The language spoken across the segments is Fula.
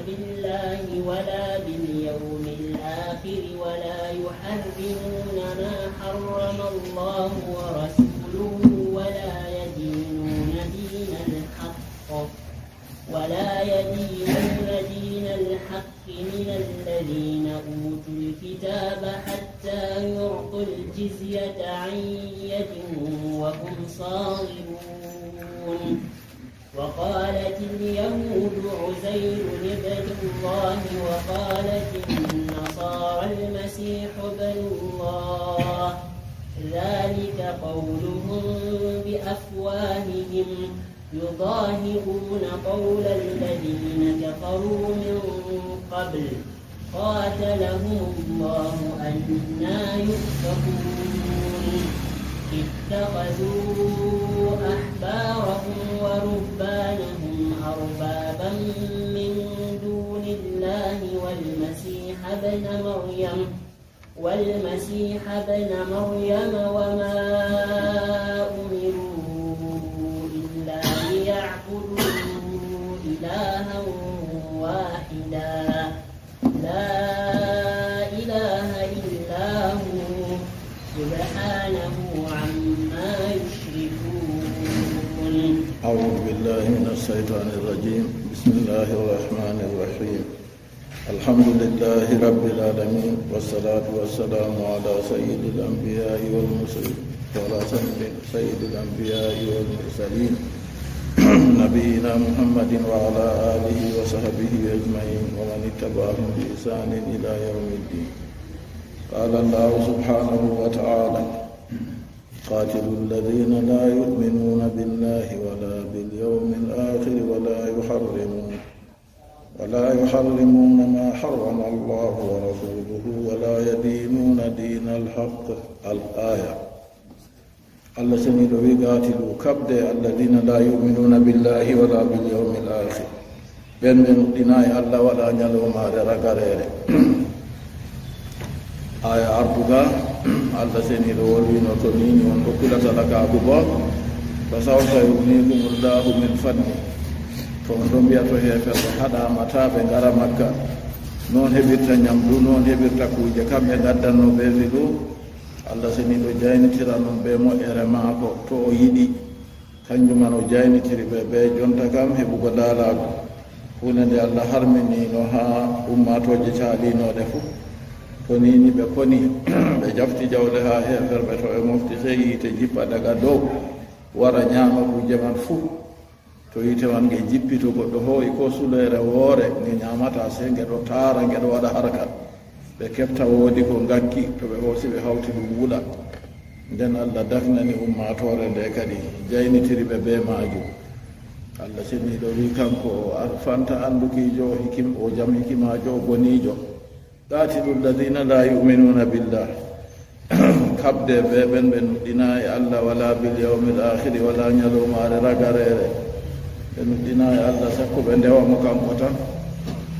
بالله ولا باليوم الآخر ولا يحرمون ما حرم الله ورسوله ولا يدينون دين الحق من الذين أوتوا الكتاب حتى يعطوا الجزية عن يد وهم صاغرون. وقالت اليهود عزير ابن الله وقالت النصارى المسيح ابن الله ذلك قولهم بأفواههم يضاهئون قول الذين كفروا من قبل قاتلهم الله أنى يؤفكون. اتخذوا أحبارهم ورهبانهم أربابا من دون الله والمسيح ابن مريم وما أمروا إلا ليعبدوا إلها واحدا لا إله إلا هو سبحانه عما يشركون. أعوذ بالله من الشيطان الرجيم. بسم الله الرحمن الرحيم. الحمد لله رب العالمين والصلاة والسلام على سيد الأنبياء والمرسلين وعلى سيد الأنبياء والمرسلين نبينا محمد وعلى آله وصحبه أجمعين ومن اتبعهم بإحسان إلى يوم الدين. قال الله سبحانه وتعالى: قاتلوا الذين لا يؤمنون بالله ولا باليوم الآخر ولا يحرمون ما حرم الله ورسوله ولا يدينون دين الحق. الآية. الله سنيد ويقاتلوا كبد الذين لا يؤمنون بالله ولا باليوم الآخر بين من ديناي الله ولا نيلو ما رغارير. آية أربعة. الله سنيد ولينو تونيني وندو كلا سلكا أبوبا فسوف يغنيكم الله من فضله. to ɗon mbiya to heefere haɗamata ɓe ngara makka noon heɓirta ñamdu noon heɓirta kuje kamɓe gaddanno ɓerdi ɗo allah seni ɗo jaynitira noon ɓe moƴƴere maako to o yiɗi kanjuman o jaynitiri ɓe jonta kam heɓugo laalago hunde nde allah harminino ha ummatoje caalinoɗe fo to nini ɓe koni ɓe jafti jawle ha heferɓe to ɓe mofti sey yite jippa daga dow wara ñaama kuje man fuu to yite man nge jippito goɗɗo hooyi ko sulere woore nge ñamata se nge ɗo taara nge ɗo waɗa harka ɓe kefta woodi ko ngakki to ɓe hoosi ɓe hawti ɗum wuɗa nden allah dafnani ummatore nde kadi jaynitiri ɓe be majum. allah seniɗo wi kanko fanta andukijo o jam hikimajo o gonijo. qatilu alladina la yuminuna billah kabde ɓe ɓen ɓe nuɗɗina e allah wala bil yawmil akhiri wala ñalomare ragarere ɓe nuɗɗina e allah sakko ɓe ndewamo kanko tan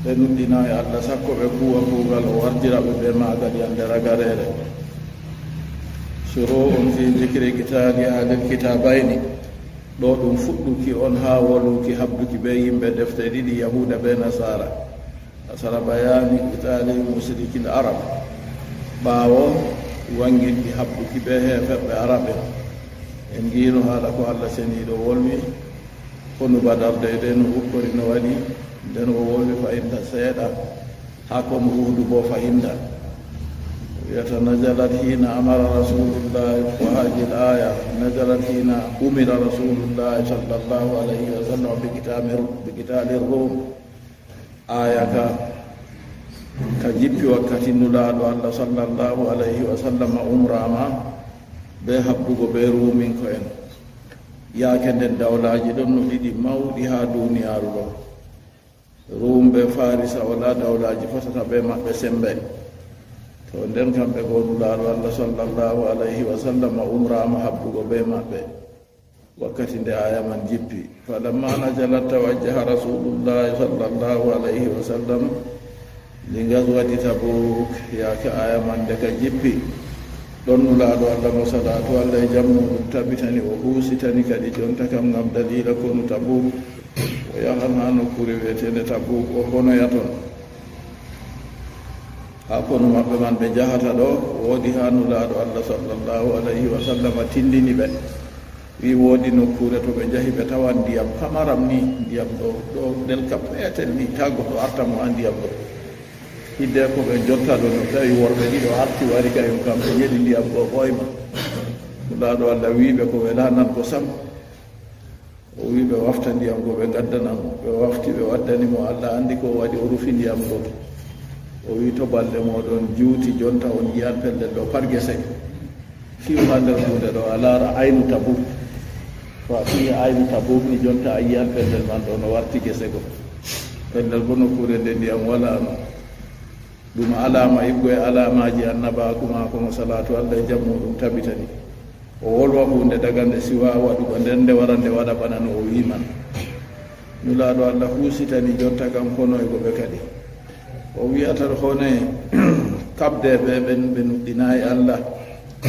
ɓe nuɗɗina e allah sakko ɓe kuwa kuugal o warjiraɓe ɓe magal yande ragarere. suro on fi dicri qitali alil kitabayni ɗo ɗum fuɗɗuki on ha woluki habduki ɓe yimɓe defte ɗiɗi yahuda ɓe nasara bayani qitali musrikil arab ɓaawo wanginki habduki ɓe heferɓe araɓe en giino haala ko allah seniɗo wolwi hono badar de no ukkori no waɗi nden o wolwi fayinta seeɗa ha kono huudu bo fayinta wiyata najalat hina amara rasulullahi wa hadi l aya najalat hina umira rasulullahi sallllahu alayhi wa sallam bi qitali rum. aya ka jippi wakkati nulaaɗo allah sallllahu alayhi wa sallam umrama ɓe habdugo ɓe ruminko en yaake nden dawlaji ɗon no ɗiɗi mawɗi ha duniyaaru ɗo. rum ɓe farisa wala dawlaji fotata ɓe maɓɓe sembe to nden kamɓe go nulaaɗo allah sallllahu alayhi wa sallam umrama habdugo ɓe maɓɓe wakkati nde aya man jippi. falamma najalat tawajjaha rasulullahi sallllahu alayhi wa sallam li gazwati tabuk yaake aya man nde ka jippi ɗon nulaaɗo allah mo salatu allah e jammu ɗum tabitani o huusitani kadi jonta kam ngam dalila konu tabuk o yahanno nokkure wiyetende Tabuk o honoya toon ha kono maɓɓe man ɓe jahata ɗo woodi ha nulaaɗo Allah sallallahu alayhi wa sallam tindini ɓe wi woodi nokkure to ɓe jahi ɓe tawan ndiyam pamaram ni ndiyam ɗo ɗelka peetel ni ta goɗɗo arta mo ha ndiyam ɗo hidde ko ɓe jotta ɗo no tawi worɓe ɗiɗo arti wari kayum kam ɓe yeɗi ndiyam ɗo ɓoyma nulaaɗo Allah wiɓe ko welanan ko sam o wi ɓe wafta ndiyam go ɓe gaddanamo ɓe wafti ɓe waddanimo Allah andi ko waɗi o rufi ndiyam go o wi to balɗe moɗon juuti jonta on jiyan pellel ɗo par gese fiw ha nder hunde ɗo a laara aynu Tabuk to a fii aynu Tabuk ni jonta a yiyan pellel man ɗo no warti gese go pellel bo nokkure nde ndiyam walano ɗum alama iggo e alamaji annabaku mako mo salatu Allah e jammu ɗum tabitani o wolwa hunde daga nde siwa waɗugo nden nde wara nde waɗa bana no o wiman nulaaɗo Allah husitani jonta kam honoygo ɓe kadi o wiyata hone kabde ɓe nuɗɗinayi Allah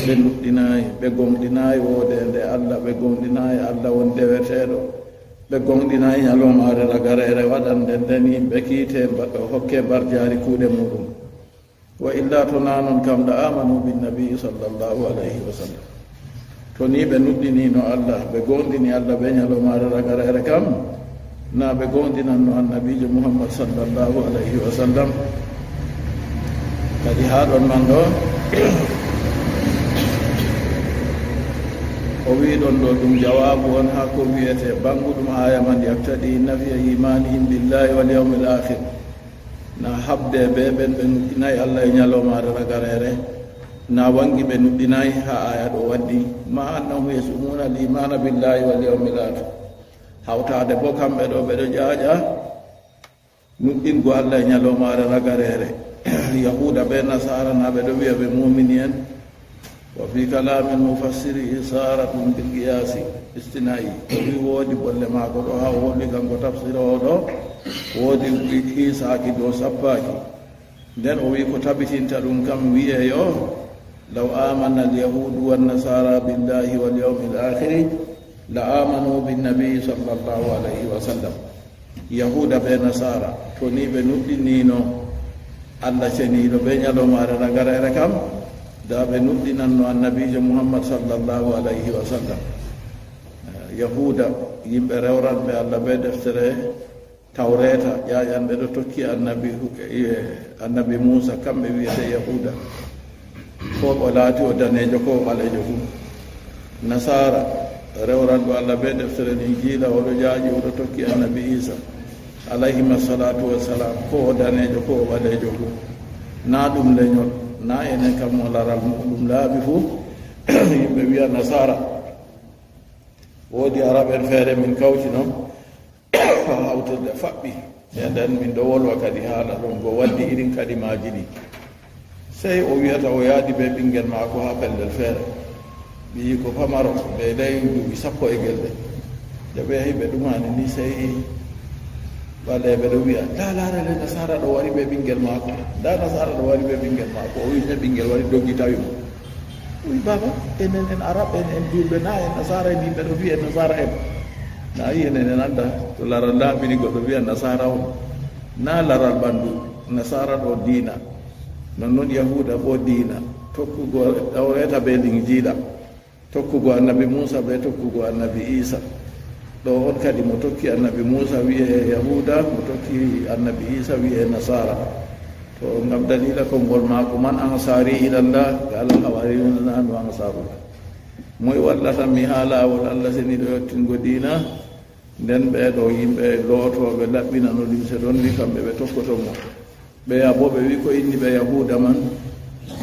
ɓe nuɗɗinayi ɓe gonɗinayi wodende Allah ɓe gonɗinayi Allah won deweteɗo ɓe gonɗinayi ñalomare ragarere waɗan nden yimɓe kiite hokke barjari kuuɗe muɗum wa illa to nanon kam da amanu binnabii sallallahu alayhi wa sallam to ni ɓe nuɗɗinino Allah ɓe gonɗini Allah ɓe ñalomare ragarere kam na ɓe gonɗinanno annabijo Muhammad sallallahu alayhi wa sallam kadi ha ɗon man ɗo o wi ɗon ɗo ɗum jawabu on ha ko wiyete banguɗum aya man yaktadi nafiya imanihim billahi wal yawmil akhir na habde ɓe ɓen ɓe nuɗɗinayi Allah e ñalomare ragarere na wangi ɓe nuɗɗinayi ha aya ɗo waddi ma annahum yasumuna al imana billahi wal yawmil akhir hawtade bo kamɓe ɗo ɓeɗo ƴaƴa nuɗɗingo Allah e ñalomare ragarere yahuda ɓe nasara na ɓeɗo wiya ɓe mumini en wa fi kalami mufassiri isaratun bil qiyasi istinayi o wi woodi bolle maako ɗo ha woli kanko tafsira o ɗo woodi hisaaki dow sappaaki nden o wi ko tabitinta ɗum kam wiyeyo law amana alyahudu wannasara billahi wal yawmil akhiri la amanu binnabii sallallahu alayhi wa sallam yahuda ɓe nasara to ni ɓe nuɗɗinino Allah ceniiɗo ɓe ñalomare ragarere kam da ɓe nuɗɗinanno annabijo Muhammad sallallahu alayhi wa sallam yahuda yimɓe rewranɓe Allah ɓe deftere tawreta ƴaƴanɓe ɗo tokki annabi Musa kamɓe wiyete yahuda ko o laati o danejo ko o ɓalejo fu nasara rewranɓe Allah ɓe deftere Injila oɗo jaaji oɗo tokki annabi Isa alayhima salatu wassalam ko o danejo ko o ɓalejo fu na ɗum leñol na enen kam mo laral muɗum laaɓi fu yimɓe wiya nasara woodi araɓen feere min kawti noon ha hawtirde faɓɓi e nden min ɗo wolwa kadi haala ɗon go waddi irin kadi maji ɗi sey o wiyata o yaadi ɓe ɓinguel maako ha pellel feere ɓiyi ko pamaro ɓe ley duuɓi 10 e gelɗe nde ɓe heɓe ɗumani ni sey ɓaleɓe ɗo wiya da laarele nasara ɗo wari ɓe ɓinguel maako da nasara ɗo wari ɓe ɓinguel maako o wi ne ɓinguel wari doggi tawi mo wi baba enen en arab en julɓe na en nasara en yimɓe ɗo wiya nasara en na yi enen en anda to laral laaɓini goɗɗo wiya nasara on na laral ɓanndu nasara ɗo diina non noon yahuda ɓo diina tokkugo ɗawreta ɓe linjiiɗa tokkugo annabi Musa ɓe tokkugo annabi Isa ɗo on kadi mo tokki annabi Musa wiye yahuda mo tokki annabi Isa wiye nasara to ngam dalila konngol maako man ansari ilallah ga Allah hawariyuna nanu ansarullah moye wallata mi ha laawol Allah seni ɗo yettingo diina nden ɓeɗo yimɓe lootoɓe laɓɓinano limse ɗon wi kamɓe ɓe tokkoto mo ɓe abo ɓe wi ko inni ɓe yahuda man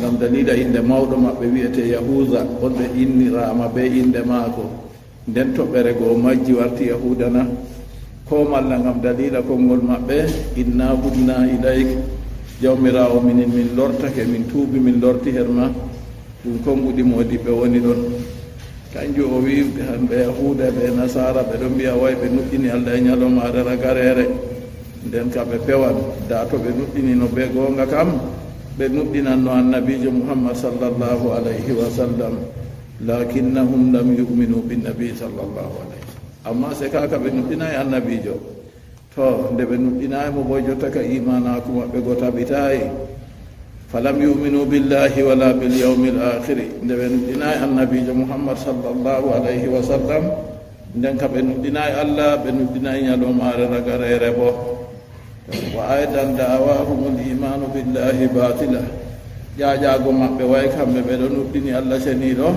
ngam dalila inde mawɗo maɓɓe wiyete yahuda on ɓe innirama be inde maako nden toɓɓere goo majji warti yahudana ko malla ngam dalila konngol maɓɓe inna hudna ilayk jawmirawo minin min lortake min tuubi min lorti herma ɗum konguɗi modiɓe woni ɗon kanju o wi hamɓe yahuda ɓe nasara ɓe ɗo mbiya way ɓe nuɗɗini Allah e ñalomare ragarere nden ka ɓe pewan da to ɓe nuɗɗinino ɓe gonga kam ɓe nuɗɗinanno annabijo Muhammad sallallahu alayhi wa sallam lakinnahum lam yuminu binnabi sallallahu alayhi amma se kaka ɓe nuɗɗinayi annabijo to nde ɓe nuɗɗinayimo bo jotta ka imanaku maɓɓe go tabitayi falam yuminu billahi wala bilyawmi l akhiri nde ɓe nuɗɗinayi annabijo muhammad sallllahu alayhi wa sallam nden ka ɓe nuɗɗinayi allah ɓe nuɗɗinayi ñalomare ragarere bo wa aidan da'awahum l imanu billahi batila ƴaƴago maɓɓe way kamɓe ɓeɗo nuɗɗini allah seniɗo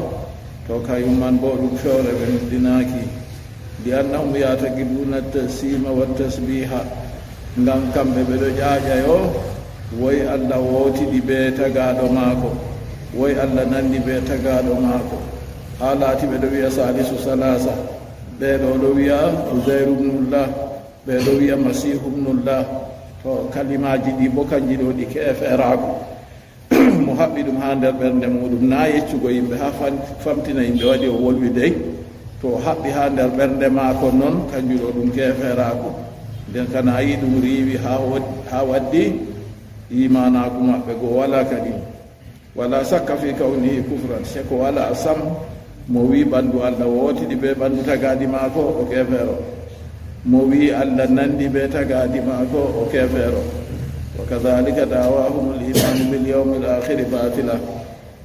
to kayumman bo ɗum fewre ɓe nuɗɗinaki li annahum yataqiduna tasima wa tasbiha ngam kamɓe ɓeɗo ƴaƴayo woy allah wotiɗi ɓe tagaɗo maako woy allah nandi ɓe tagaɗo maako ha laati ɓeɗo wiya salisu salasa ɓeɗo ɗo wiya uzairu bnullah ɓeɗo wiya masihu bnullah to kalimaji ɗi bo kanji ɗo ɗi keeferaako mo haɓɓi ɗum ha nder ɓernde muɗum na yeccugo yimɓe ha famtina yimɓe waɗi o wolwi dey to haɓɓi ha nder ɓernde maako noon kanjum ɗo ɗum keeferaako nden kana a yi ɗum riiwi ha waddi imanaku maɓɓe go wala kadi wala sakka fi kawnihi kufran seko wala sam mo wi ɓanndu allah wootiɗi ɓe ɓanndu tagaɗi maako o keefeero mo wi allah nandi ɓe tagaɗi maako o keefeero wa kadhalika da'awahum l-imanu bil yawmi l-akhiri batila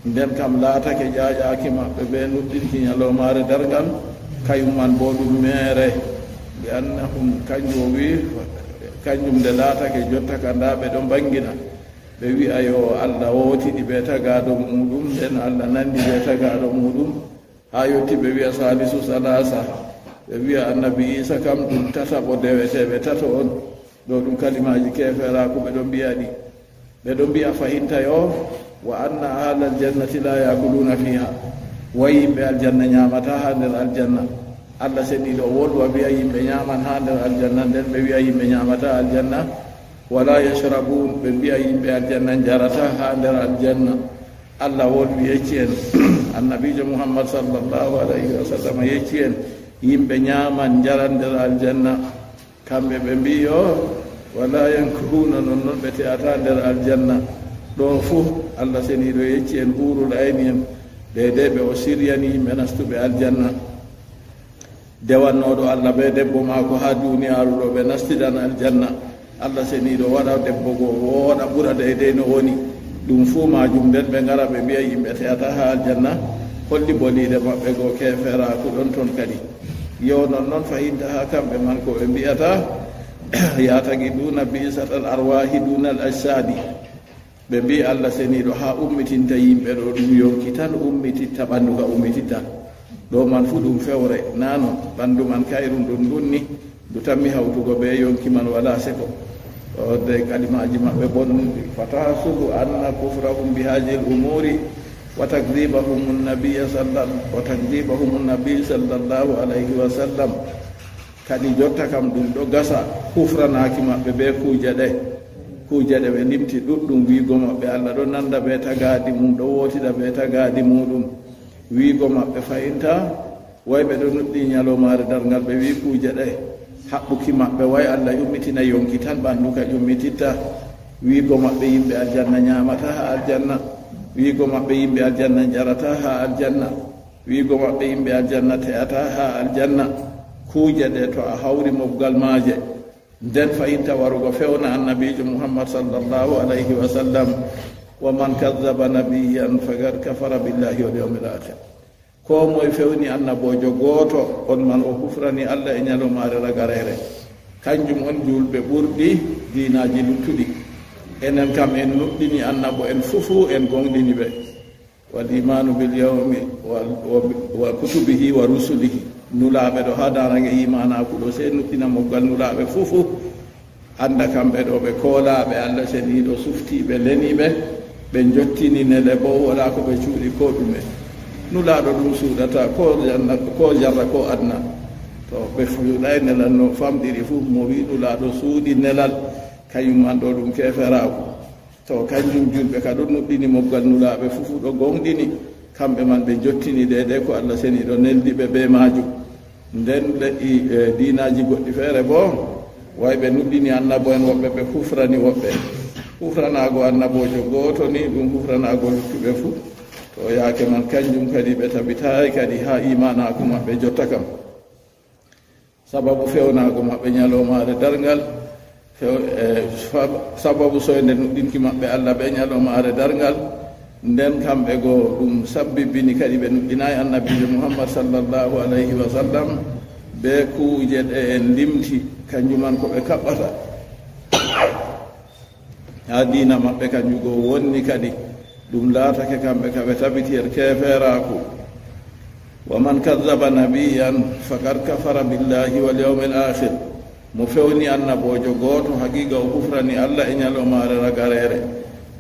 nden kam laatake ƴaƴaki maɓɓe ɓe nuɗɗinki ñalomare dargal kayum man bo ɗum meere li annahum kanjum o wi kanjum nde laatake jotta ka nda ɓe ɗo bangina ɓe wi'a yo allah wootiɗi ɓe tagaɗo muɗum nden allah nandi ɓe tagaɗo muɗum ha yetti ɓe wiya salisu salasa ɓe wiya annabi isa kam ɗum tataɓo deweteɓe tato on ɗo ɗum kalimaji keferaku ɓe ɗo mbiya ɗi ɓe ɗo mbiya fahinta yo wa anna ahla aljannati la yakuluna fiha way yimɓe aljanna ñamata ha nder aljanna allah seɗiɗo wolwa wiya yimɓe ñaman ha nder aljanna nden ɓe wiya yimɓe ñamata aljanna wala yashrabun ɓe mbiya yimɓe aljanna jarata ha nder aljanna allah wolwi yecci en annabijo muhammad sallllahu alayhi wa sallam yecci en yimɓe ñaman jaran nder aljanna kamɓe ɓe mbi yo wala yankuhuna non noon ɓe te'ata nder aljanna ɗo fuu allah seniɗo yecci en ɓurul ayni en deydey ɓe o siryani yimɓe nastuɓe aljanna dewannoɗo allah ɓe debbo maako ha duniyaru ɗo ɓe nastidan aljanna allah seniɗo waɗa debbo go wooɗa ɓura deydey no woni ɗum fuu majum nden ɓe ngara ɓe mbiya yimɓe te'ata ha aljanna holli boliɗe maɓɓe go keferaku ɗon toon kadi yo non noon fahinta ha kamɓe man ko ɓe mbiyata yataqiduna bi'satal arwahi duna al ajsadi ɓe mbi allah seniɗo ha ummitinta yimɓe ɗo ɗum yonki tan ummititta ɓanndu ka ummititta ɗo man fuu ɗum fewre nano ɓanndu man kayrum ɗum ɗunni ndu tammi hawtugo ɓe yonki man wala seko de kalimaji maɓɓe bonnuɗi fatahasubu anna kufrahum bi hadihi l umuri wa takdibahum nabiy sallllahu alayhi wa sallam kadi jotta kam ɗum ɗo gasa hufranaki maɓɓe ɓe kuuje ɗe ɓe limti ɗuɗɗum wiigo maɓɓe allah ɗo nanda ɓe tagaɗi mum ɗo wootida ɓe tagaɗi muɗum wiigo maɓɓe fayinta way ɓe ɗo nuɗɗi ñalomare dargal ɓe wi kuuje ɗe haɓɓuki maɓɓe way allah ƴummitina yonki tan ɓanndu ka ƴummititta wiigo maɓɓe yimɓe aljanna ñamata ha aljanna wiigo maɓɓe yimɓe aljanna jarata ha aljanna wiigo maɓɓe yimɓe aljanna te'ata ha aljanna kuuje ɗe to a hawri mobgal maaje nden fayinta warugo fewna annabijo muhammad sallllahu alayhi wa sallam wa man kadaba nabiyan faqad kafara billahi wal yawmil akhir ko moye fewni annabojo gooto on man o hufrani allah e ñalomare ragarere kanjum on julɓe ɓurɗi dinaji luttuɗi enen kam en nuɗɗini annabo en fufu en gonɗini ɓe wal imanu bil yawmi wa kutubihi wa rusulihi nulaaɓe ɗo ha darange imanaku ɗo sey nuɗɗina moggal nulaaɓe fufu anda kamɓe ɗo ɓe koolaaɓe allah seniɗo suftiɓe leniɓe ɓe jottini nele bo wala ko ɓe cuuɗi ko ɗume nulaaɗo ɗum suuɗata ko jarra ko adna to ɓe fuuɗay nelal no famɗiri fuu mo wi nulaaɗo suuɗi nelal kañum man ɗo ɗum keferaku to kanjum julɓe ka ɗo nuɗɗini moggal nulaaɓe fufu ɗo gonɗini kamɓe man ɓe jottini de ko allah seniɗo neldiɓe ɓe majum nden leƴƴi dinaji goɗɗi feere bo way ɓe nuɗɗini annabo en woɓɓe ɓe hufrani woɓɓe hufranago annabojo gooto ni ɗum hufranago luttuɓe fuu to yaake man kanjum kadi ɓe tabitayi kadi ha imanaku maɓɓe jotta kam sababu fewnago maɓɓe ñalowmaare darngal sababu soyde nuɗɗinki maɓɓe allah ɓe ñalowmaare darngal nden kamɓe goo ɗum sabbibini kadi ɓe nuɗɗinayi annabijo muhammad sallllahu alayhi wa sallam be kuuje ɗe en limti kanjuman ko ɓe kaɓɓata ha diina maɓɓe kanju goo wonni kadi ɗum laatake kamɓe kaɓe tabitir keferaku wa man kadaba nabiyan fakad kafara billahi wal yawmil akhir mo fewni annabojo gooto haqiqa o kufrani allah e ñalowmaare ragarere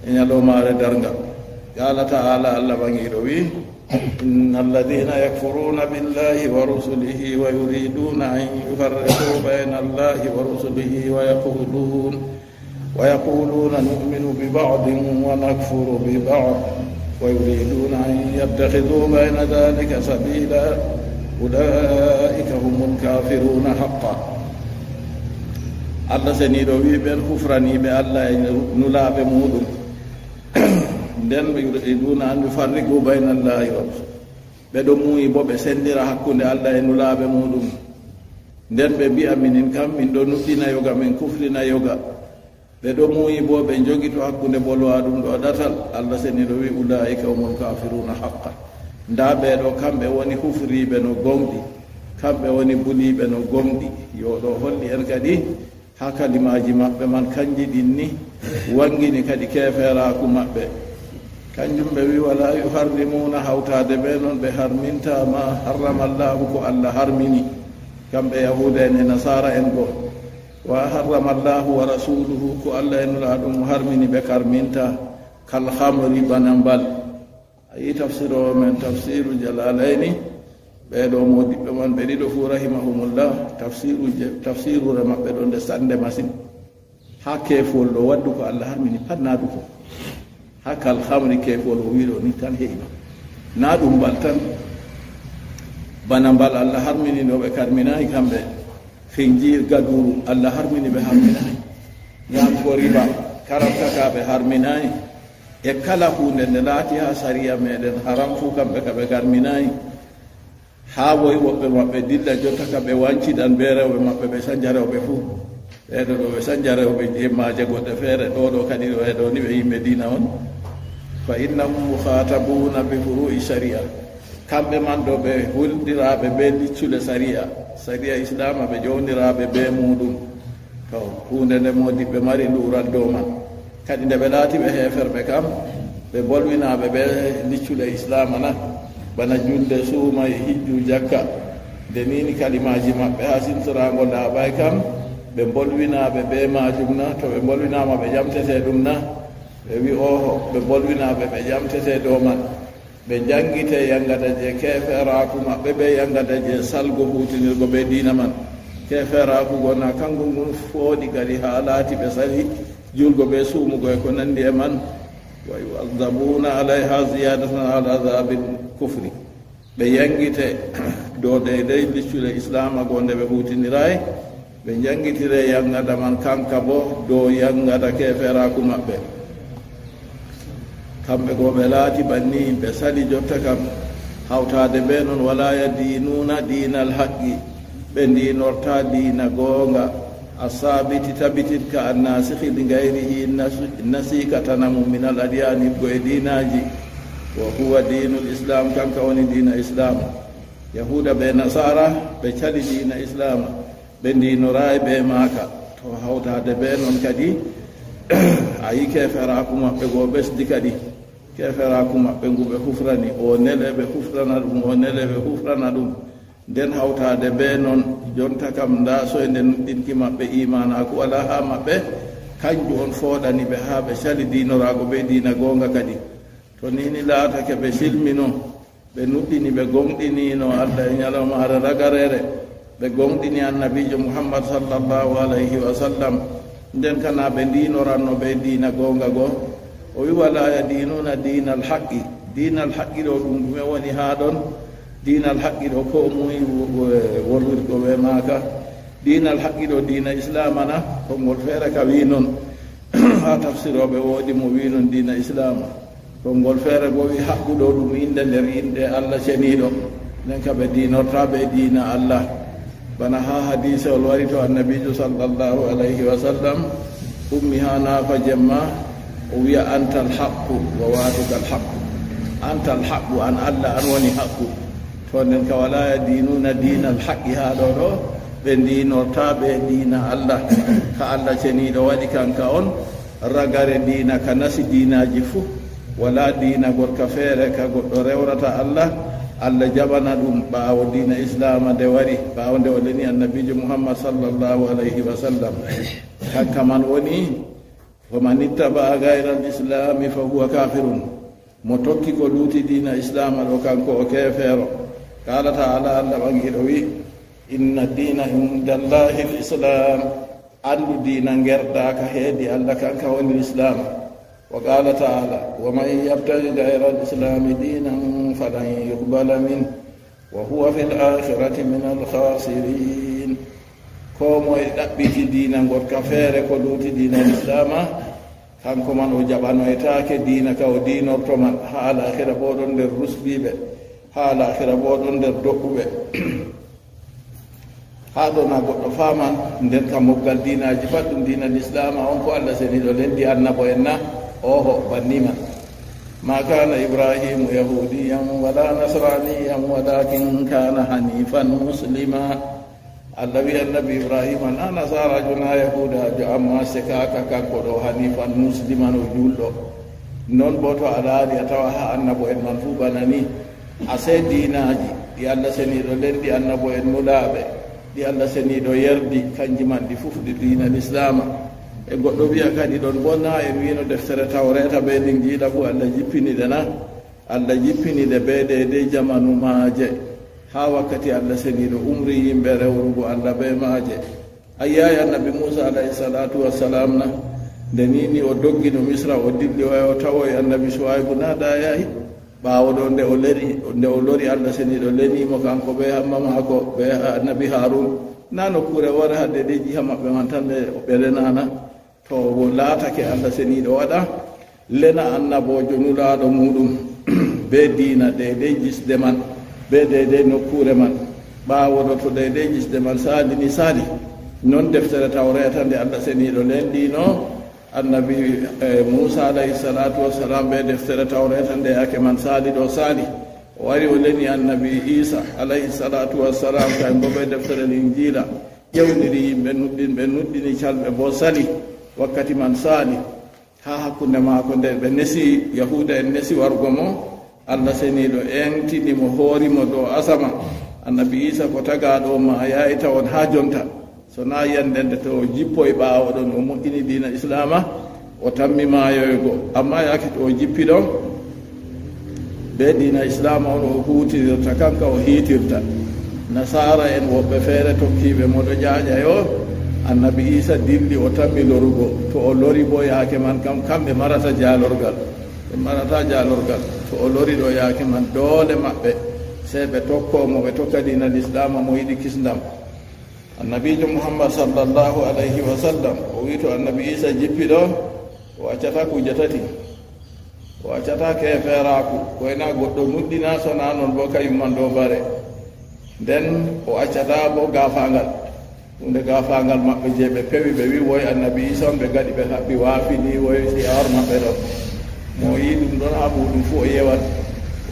e ñalowmaare darngal qala taala allah ɓangiɗo wi inna alladina yakfuruna billahi wa rusulihi wa yuriduna an yufarriqu bayna allahi wa rusulihi wa yaquluna nu'minu bi ba'din wa nakfuru bi ba'd ويريدون أن يتخذوا بين ذلك سبيلا أولئك هم الكافرون حقا الله سنيدو وي بن كفراني be Allah nulaɓe muɗum nden ɓe yuriduna an yufarriqu bayna allahi wa rasul ɓeɗo muuyi bo ɓe sendira hakkunde Allah e nulaɓe muɗum nden ɓe mbi'a minin kam min ɗo nuɗɗina yoga min kufrina yoga ɓe ɗo muuyi bo ɓe jogi to hakkunde bolwa ɗum ɗo ɗatal allah seni ɗo wi ulaika humul kafiruna haqqa nda ɓeɗo kamɓe woni hufriɓe no gonɗi kamɓe woni buliɓe no gonɗi yo ɗo holli en kadi ha kalimaji maɓɓe man kanji ɗin ni wangini kadi keferaku maɓɓe kanjum ɓe wi wala yuharrimuna hawtade ɓe noon ɓe harminta ma harrama llahu ko allah harmini kamɓe yahuda en e nasara en goo wa harrama allahu wa rasuluhu ko allah e nula ɗum harmini ɓe karminta kal hamri bana mbal a yi tafsir o men tafsiru jalalayni ɓeɗo modiɓɓe man ɓe ɗiɗo fu rahimahumullah tafsirure maɓɓe ɗo nde sande masine ha kefol ɗo waddu ko allah harmini pat naɗu ko ha kal hamri kefol o wiɗo ni tan heƴima na ɗum mbal tan bana mbal allah harmini no ɓe karminayi kamɓe finjir gaduru allah harmini ɓe harminayi ñamko riba karantaka ɓe harminayi e kala hunde nde laati ha sariya meɗen haram fu kamɓe kaɓe harminayi ha woyi woɓɓe maɓɓe dilla jotta ka ɓe wanciɗan be rewɓe maɓɓe ɓe sanjarewɓe fuu ɓeɗo ɗo ɓe sanjarewɓe jemmaje goɗɗe feere ɗo ɗo kadi ɗo eɗo ni ɓe yimɓe dina on fa innahum mukhatabuna bi furu'i sharia kamɓe man ɗo ɓe hulɗiraɓe be liccule saria islama ɓe ƴowdiraɓe be muɗum to hunde nde modiɓɓe mari luural dow man kadi nde ɓe laati ɓe heeferɓe kam ɓe bolwinaɓe ɓe liccule islama na bana julde suuma e hijju jakka nde nini kalimaji maɓɓe ha sintorago laaɓay kam ɓe bolwinaɓe be majum na to ɓe bolwinama ɓe ƴamtete ɗum na ɓe wi oho ɓe bolwinaɓe ɓe ƴamtete dow man ɓe jangite yangada je keferaku maɓɓe ɓe yangada je salgo hutinirgo ɓe dina man keferaku gona kanko ngun fooɗi kadi ha laati ɓe sali julgo ɓe suumugo e ko nandi e man wa yu'adzabuna alayha ziyadatan ala azabil kufri ɓe yangite dow deydey liccule islama go nde ɓe hutiniray ɓe jangitire yangada man kanka bo dow yangada keferaku maɓɓe kamɓe goo ɓe laati banni ɓe sali jotta kam hawtade ɓe noon wala yadinuna dinal haqqi ɓe ndinorta diina goonga a sabiti tabitit ka annasihi li gayrihi nasika tanamu min al adyani go e diinaji wa huwa dinul islam kanka woni diina islam yahuda ɓe nasara ɓe cali diina islam ɓe ndinoray ɓe maaka to hawtade ɓe noon kadi a yi keferaku maɓɓe goo ɓesdi kadi keferaku maɓɓe ngu ɓe hufrani o nele ɓe hufrana ɗum o nele ɓe hufrana ɗum nden hawtade ɓe noon jonta kam nda soyde nuɗɗinki maɓɓe imanaku ala ha maɓɓe kanju on fooɗani ɓe ha ɓe cali dinorago ɓe dina gonga kadi to nini laatake ɓe silmino ɓe nuɗɗini ɓe gonɗinino allah e ñalawmaare ragarere ɓe gonɗini annabijo muhammad sallllahu alayhi wa sallam nden kana ɓe ndinoranno ɓe dina gonga goo o wi wala yadinuna dinal haqqi dinal haqqi ɗo ɗum ɗume woni ha ɗon dinal haqqi ɗo ko muy wolwirgo ɓe maaka dinal haqqi ɗo dina islama na konngol feere ka wi noon ha tafsiroɓe woodi mo wi noon dina islama konngol feere go wi haqqu ɗo ɗum inde nder inde allah ceniɗo nden ka ɓe dinorta ɓe dina allah bana ha hadise ol wari to annabijo sallallahu alayhi wa sallam ummi ha nafa jemma o wiya anta alhaqu wa wa'duka alhaqu anta alhaqu an alla an woni haqqu to nden ka wala dinuna dina alhaqi ha ɗo ɓe ndinortaɓe dina allah ka allah ceniɗo waɗi kanka on ragare dina ka nasi dinaji fuu wala dina gorka feere ka goɗɗo rewrata allah allah jaɓana ɗum ɓaawo dina islama nde wari ɓaawo nde o leni annabijo muhammad sallllahu alayhi wa sallam kanka man woni faman ittaba gayra lislami fa huwa kafirun mo tokki ko luuti dina islama ɗo kanko o keefeero qala taala allah ɓangiɗo wi inna dina indallahi l'islam andu dina ngerɗaka heedi allah kanka woni l'islam wa qala taala wa man yabtagi gayra l'islami dinan falan yuqbala min wa huwa fi l'akhirati min alkhasirin ko moye ɗaɓɓiti dina gorka feere ko luuti dina l'islama kanko man o jaɓanoytake dina ka o dinorto man ha alakhira bo ɗon nder rusbiɓe ha alakhira bo ɗon nder doɓɓuɓe ha ɗo na goɗɗo faman nden ka moggal dinaji pat ɗum dina l'islama on ko allah seniɗo lendi annabo en na oho bannima ma kana ibrahimu yahudiyan wala nasraniyan walakin kana hanifan muslima allah wi annabi ibrahima na nasarajo na yahudajo amma sekaka kanko ɗo hanifan musliman o julɗo non bo to a laari a tawa ha annabo en man fuu bana ni a se dinaji ɗi allah seniɗo lendi annabo en nulaaɓe ɗi allah seniɗo yerdi kanji man ɗi fof ɗi dina l'islama e goɗɗo wiya kadi ɗon bona en wino deftere tawreta ɓe ɗin jiiɗa fo allah jippiniɗe na allah jippiniɗe ɓe de jamanu maaje ha wakkati allah seniɗo umri yimɓe rewrugo allah ɓe maaje ayyayi annabi moussa alayhi salatu wassalam na nde nini o doggino misra o dilli o tawoy annabi souaybu naɗa yahi ɓaawo ɗo nde o lori allah seniɗo lenimo kanko ɓe hamma maako ɓe annabi harun na nokkure wore hadde ɗe jiha maɓɓe man tan ɓe lenana to laatake allah seniɗo waɗa lena annabojo nulaɗo muɗum be dina deydey jisde man be deydey nokkure man ɓaawo ɗo to deydey jisde man saali ni saali non deftere tawreta nde allah seniɗo lendino annabi moussa alayhi salatu wassalam ɓe deftere tawreta nde yake man saali ɗo saali o wari o leni annabi isa alayhi salatu wassalam kayen bo ɓe deftere linjila ƴewniri yimɓe ɓe nuɗɗini calɓe bo sali wakkati man saali ha hakkunde maako nde ɓe nesi yahuda en nesi wargo mo allah seniɗo entinimo hoorimo dow asama annabi isa ko tagaɗo ma yayi tawon ha jonta so na yandende to jippoye ɓaawo ɗon o moƴƴini dina islama o tammi maayoygo amma yake to o jippi ɗon be dina islama on o huutirta kanka o hiitirta nasara en woɓɓe feere tokkiɓe moɗo ƴaƴa yo annabi isa dilli o tammi lorugo to o lori bo yaake man kam kamɓe marata jaalorgal ɓe marata jaalorgal to o lori ɗo yaake man doole maɓɓe se ɓe tokkomo ɓe tokka dina l'islama mo yiɗi kisdam annabijo muhammad sallllahu alayhi wa sallam o wi to annabi isa jippi ɗo o accata kuje tati o accata keeferaku koyna goɗɗo nuɗɗina sona noon bo kayumman ɗo bare nden o accata bo gafangal hunde gafangal maɓɓe je ɓe pewi ɓe wi woy annabi isa on ɓe gaɗi ɓe haɓɓi waafini woy siyar maɓɓe ɗo mo yi ɗum ɗon ha muɗum fuu o yewat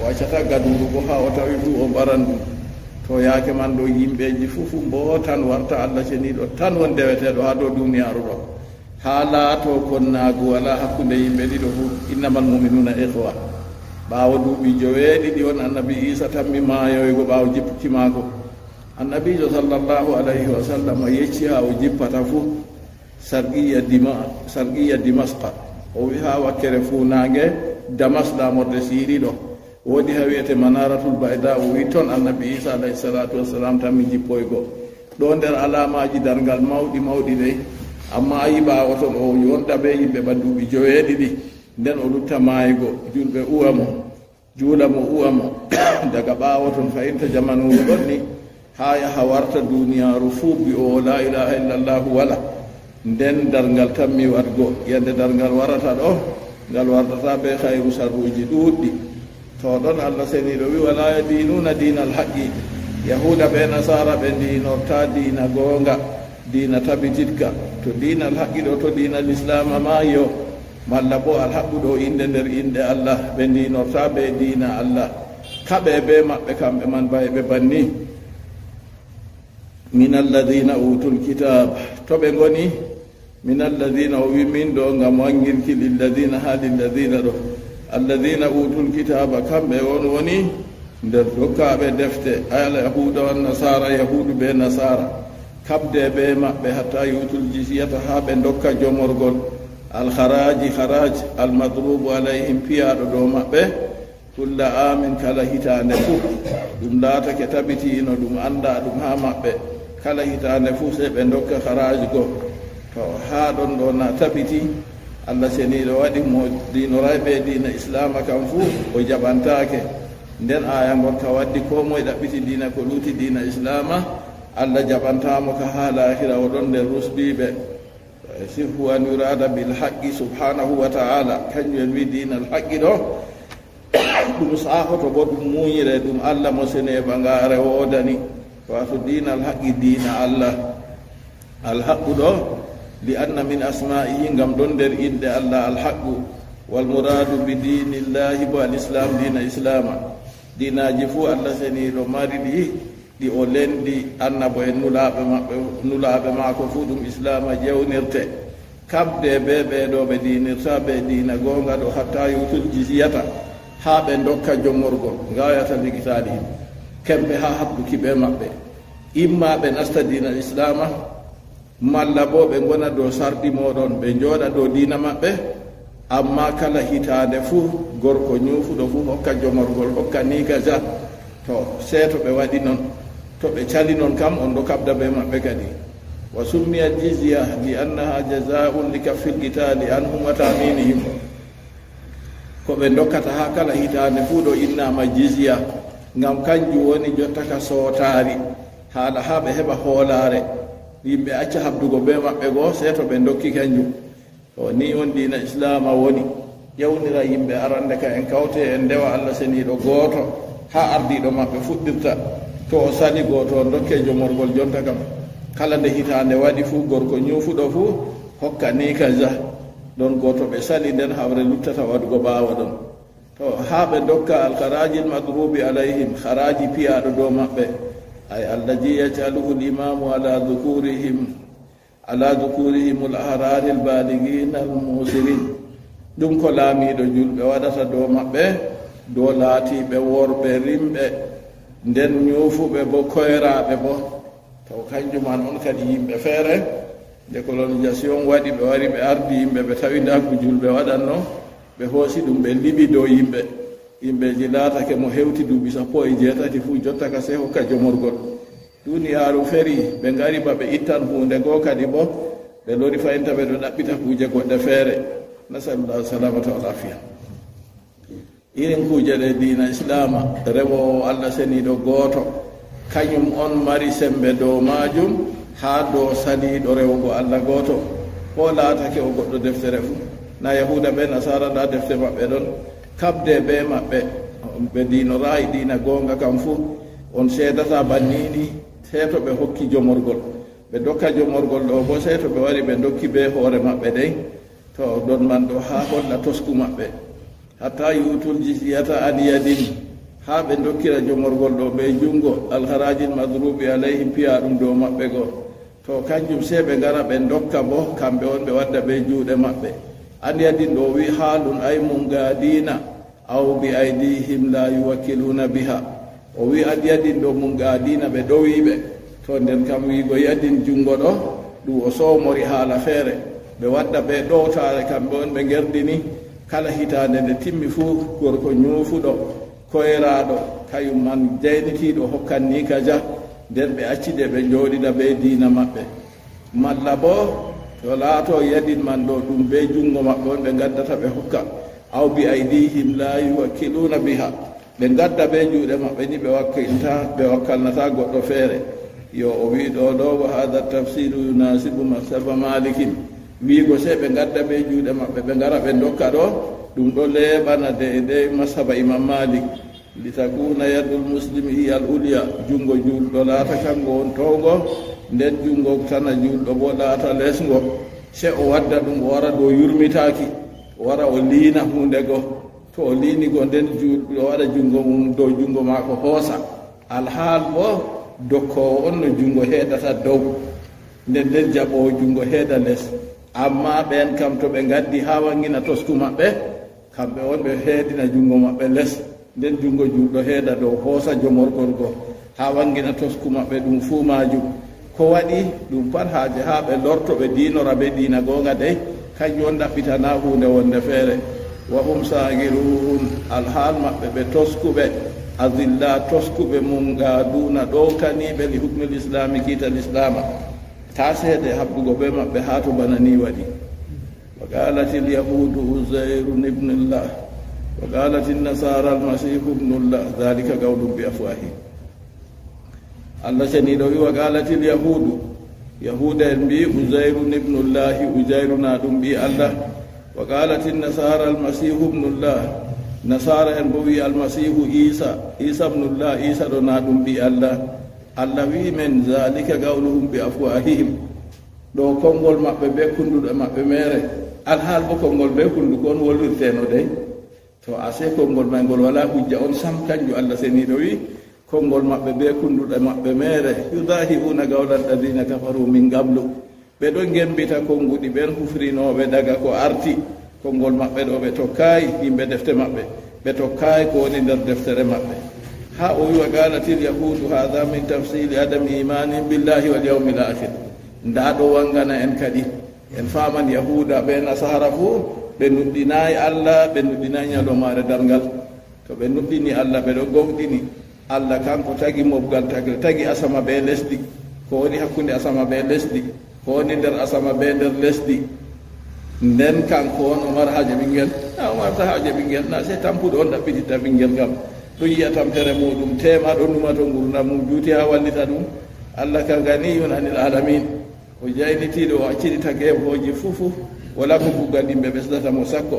o accata gadudu bo ha o tawi fuu o mbaran ɗum to yaake man ɗo yimɓeji fufu mbo tan warta allah ceniɗo tan won deweteɗo ha dow duniyaru ɗo ha laato konnaagu wala hakkunde yimɓe ɗiɗo fu innamal muminuna ihwa ɓaawo duuɓi joweeɗiɗi on annabi isa tammi maayoygo ɓaawo jippitimako annabijo sallllahu alayhi wa sallam o yecci ha o jippata fu sarqiya dimasqa o wi ha wakkere fuunaange damas lamorde siiri ɗo woodi ha wiyete manaratul bayda o wi toon annabi isa alayhi salatu wassalam tammi jippoygo ɗo nder alamaji dargal mawɗi mawɗi ɗey amma a yiɓawo toon o yonta ɓe yimɓe ɓanduɓi joweeɗiɗi nden o lutta maaygo julɓe uwamo juulamo uwamo daga ɓaawo toon fayinta jamanuuru ɗon ni ha yaha warta duniyaru fuu bi o la ilaha illallahu wala nden dargal tammi watgo yande dargal warata ɗo ngal wartata ɓe hayru sarruji ɗuuɗɗi to ɗon allah seniɗo wi wala yadinuna dina alhaqi yahuda ɓe nasara ɓe ndinorta dina goonga dina tabititka to dina alhaqqi ɗo to dina l'islama mayo malla bo alhaqqu ɗo inde nder inde allah ɓe ndinorta ɓe dina allah kaɓe ɓe maɓɓe kamɓe man bayɓe banni min alladina utul kitab to ɓe goni min alladina o wi min ɗo ngam wangirki lilladina ha lilladina ɗo alladina utul kitaba kamɓe on woni nder dokkaɓe defte ala yahuda wan nasara yahudu ɓe nasara kabde ɓe maɓɓe hatta yutul jizyata ha ɓe dokka jomorgol alharaji haraj almadrubu alayhim piyaɗo ɗo maɓɓe kulla amin kala hitande fuu ɗum laatake tabitino ɗum anda ɗum ha maɓɓe kala hitande fuu se ɓe dokka haraji go to ha ɗon ɗo na tabiti allah seniɗo waɗi mo dinorayɓe dina islama kam fuu o jaɓantake nden aya gonka waddi ko moye ɗaɓɓiti dina ko luuti dina islama allah jaɓantamo ka ha lahira o ɗon nder rusdiɓe sifu an yurada bilhaqqi subhanahu wa ta'ala kañum en wi dina alhaqqi ɗo ɗum sahoto bo ɗum muñire ɗum allah mo sene ɓangare wodani wato dina alhaqqi dina allah alhaqqu ɗo li anna min asma'ihi ngam ɗon nder inde allah alhaqqu walmuradu bi dinillahi bo alislam dina islama dinaji fuu allah seniɗo mari ɗi o lendi annabo en nulaɓe maako fuu ɗum islama jewnirte kamɓe ɓe ɓeɗo ɓe dinirta ɓe dina gonga ɗo hatta yutul jizyata ha ɓe dokka jomorgol gayata ligitaɗi kemɓe ha habduki ɓe maɓɓe imma ɓe nasta dina islama malla bo ɓe gona dow sarɗi moɗon ɓe jooɗa dow dina maɓɓe amma kala hitande fuu gorko ñuufuɗo fuu hokka jomorgol hokka ni gaja to seeto ɓe waɗi noon to ɓe cali noon kam on ɗo kabda ɓe maɓɓe kadi wa summiya jizya li annaha jazaun li kaffil qitali anhum wa taminihim ko ɓe dokkata ha kala hitande fuu ɗo innama jizya ngam kanjum woni jottaka sootari haala ha ɓe heɓa hoolare yimɓe acca habdugo ɓe maɓɓe goo seeto ɓe dokki kanjum o ni on dina islama woni ƴewnira yimɓe arande ka en kawte en ndewa allah seniɗo gooto ha ardiɗo maɓɓe fuɗɗirta to o sali gooto o dokke jomorgol jonta kam kala nde hitande waɗi fuu gorko ñuufuɗo fuu hokka ni kaja ɗon gooto ɓe sali nden hawre luttata waɗugo ɓaawa ɗon to ha ɓe dokka alharaji lmadrubi alayhim haraji piyaɗo dow maɓɓe ay allaji yajaluhu limamu ala dhukurihim al-ahrari al-balighin al-musirin ɗum ko laamiɗo julɓe waɗata dow maɓɓe dow laatiɓe worɓe rimɓe nden ñuufuɓe bo koyraɓe bo taw kanjuman on kadi yimɓe feere nde colonisation waɗi ɓe wari ɓe ardi yimɓe ɓe tawi nda ko julɓe waɗanno ɓe hoosi ɗum ɓe liɓi dow yimɓeji laatake mo hewti duuɓi 17 fuu jottaka se hokka jomorgol duniyaaru feri ɓe ngari ba ɓe ittan hunde goo kadi bo ɓe lori fayinta ɓe ɗo ɗaɓɓita kuuje goɗɗe feere nasalullahu salamata wal afiya irin kuuje ɗe dina islama rewowo allah seniɗo gooto kañum on mari sembe dow majum ha dow saniɗo rewugo allah gooto ko laatake o goɗɗo deftere fuu na yahuda ɓe nasara nda defte maɓɓe ɗon kabde ɓe maɓɓe ɓe dinorayi dina gonga kam fuu on seedata bannini seeto ɓe hokki jomorgol ɓe dokka jomorgol ɗo bo seeto ɓe wari ɓe dokki ɓe hoore maɓɓe ɗen to ɗon man ɗo ha holla tosku maɓɓe hatta yutul jizyata an yadin ha ɓe dokkira jomorgol ɗo ɓe jungo alharajil madrubi alayhim piya ɗum dow maɓɓe goo to kanjum se ɓe ngara ɓe dokka bo kamɓe on ɓe wadda ɓe juuɗe maɓɓe an yadin ɗo wi haalun ay mum gadina aw bi aydihim la yuwakkiluna biha o wi an yadin ɗo mum gadina ɓe ɗowiɓe to nden kam wiigo yadin jungo ɗo ɗum o soomori haala feere ɓe wadda ɓe ɗowtare kamɓe on ɓe gerdini kala hitande nde timmi fuu gorko ñuufuɗo koyraɗo kayum man jeynitiɗo hokkanni kaja nden ɓe accide ɓe jooɗiɗa ɓe diina maɓɓe malla bo to laato yadin man ɗo ɗum be jungo maɓɓe on ɓe gaddata ɓe hokka aw bi aydihim la yuwakkiluna biha ɓe gadda ɓe juuɗe maɓɓe ni ɓe wakkalnata goɗɗo feere yo o wi ɗo ɗo wa hada tafsiru yunasibu masaba malikin wiigo se ɓe gadda ɓe juuɗe maɓɓe ɓe ngara ɓe dokka ɗo ɗum ɗo leeɓana de masaba imam malik litakuna yadul muslimi hiya al ulya jungo julɗo laata kango on towgo nden jungo tana julɗo bo laata lesgo se o wadda ɗum o wara ɗo yurmitaki o wara o liina hunde go to o liini go nden julɗo o waɗa jungo mum dow jungo maako hoosa alhaal bo dokkowo on no jungo heedata dow nden nden jaɓowo jungo heeda less amma ɓen kam to ɓe gaddi ha wangina tosku maɓɓe kamɓe on ɓe heedina jungo maɓɓe less nden jungo julɗo heeda dow hoosa jomorgol go ha wangina tosku maɓɓe ɗum fuu majum ko waɗi ɗum pat haaje ha ɓe lorto ɓe diinora ɓe diina gonga dey kanjum on ɗaɓɓitana hunde wonde feere wa hum sagirun alhaal maɓɓe ɓe toskuɓe adilla toskuɓe mum gaaduna ɗowtaniɓe li hukmil islami kiital islama ta seede habdugo ɓe maɓɓe ha to bana ni waɗi wa qalat lyahudu uzairun ibnullah wa qalat nasara almasihu ibnullah dhalika qawlum bi afwahihim allah ceniɗo wi wa qalat lyahudu yahuda en mbi uzairun ibnullahi uzairuna ɗum mbi allah wa qalat nasara almasihu ibnullah nasara en bo wi almasihu isa ibnullah isa ɗo na ɗum mbi allah allah wi men zalika gawluhum bi afwahihim ɗo konngol maɓɓe be kunduɗo maɓɓe mere alhaal bo konngol be hunduko on wollirteno dey to ase konngol may ngol wala hujja on sam kanjum allah seniɗo wi konngol maɓɓe be kunduɗo maɓɓe mere yudahiuna gawla alladina kafaru min gablu ɓe ɗo gembita konnguɗi ɓen hufrinoɓe daga ko arti konngol maɓɓe ɗo ɓe tokkayi yimɓe defte maɓɓe ɓe tokkayi ko woni nder deftere maɓɓe ha o wi wa qalatil yahudu hadha min tafsili adami imanin billahi wal yawmil akhir nda ɗo wangana en kadi en faman yahuda ɓe nasara fuu ɓe nuɗɗinayi allah ɓe nuɗɗinayi ñalomare dargal to ɓe nuɗɗini allah ɓe ɗo gonɗini allah kanko tagi mobgal tagi asama ɓe lesdi ko woni hakkunde asama ɓe lesdi ko woni nder asama ɓe nder lesdi nden kanko on o mara haaje ɓinguel a o marta haaje ɓinguel na se tampuɗo on ɗaɓɓititta ɓinguel kam ɗum yiya tamtere muɗum tema ɗo numato gurdam mum juuti ha wallita ɗum allah ka ganiyun anil alamin o jaynitiɗo o acciɗita geɓoji fufu wala ko buggal yimɓe ɓesdata mo sakko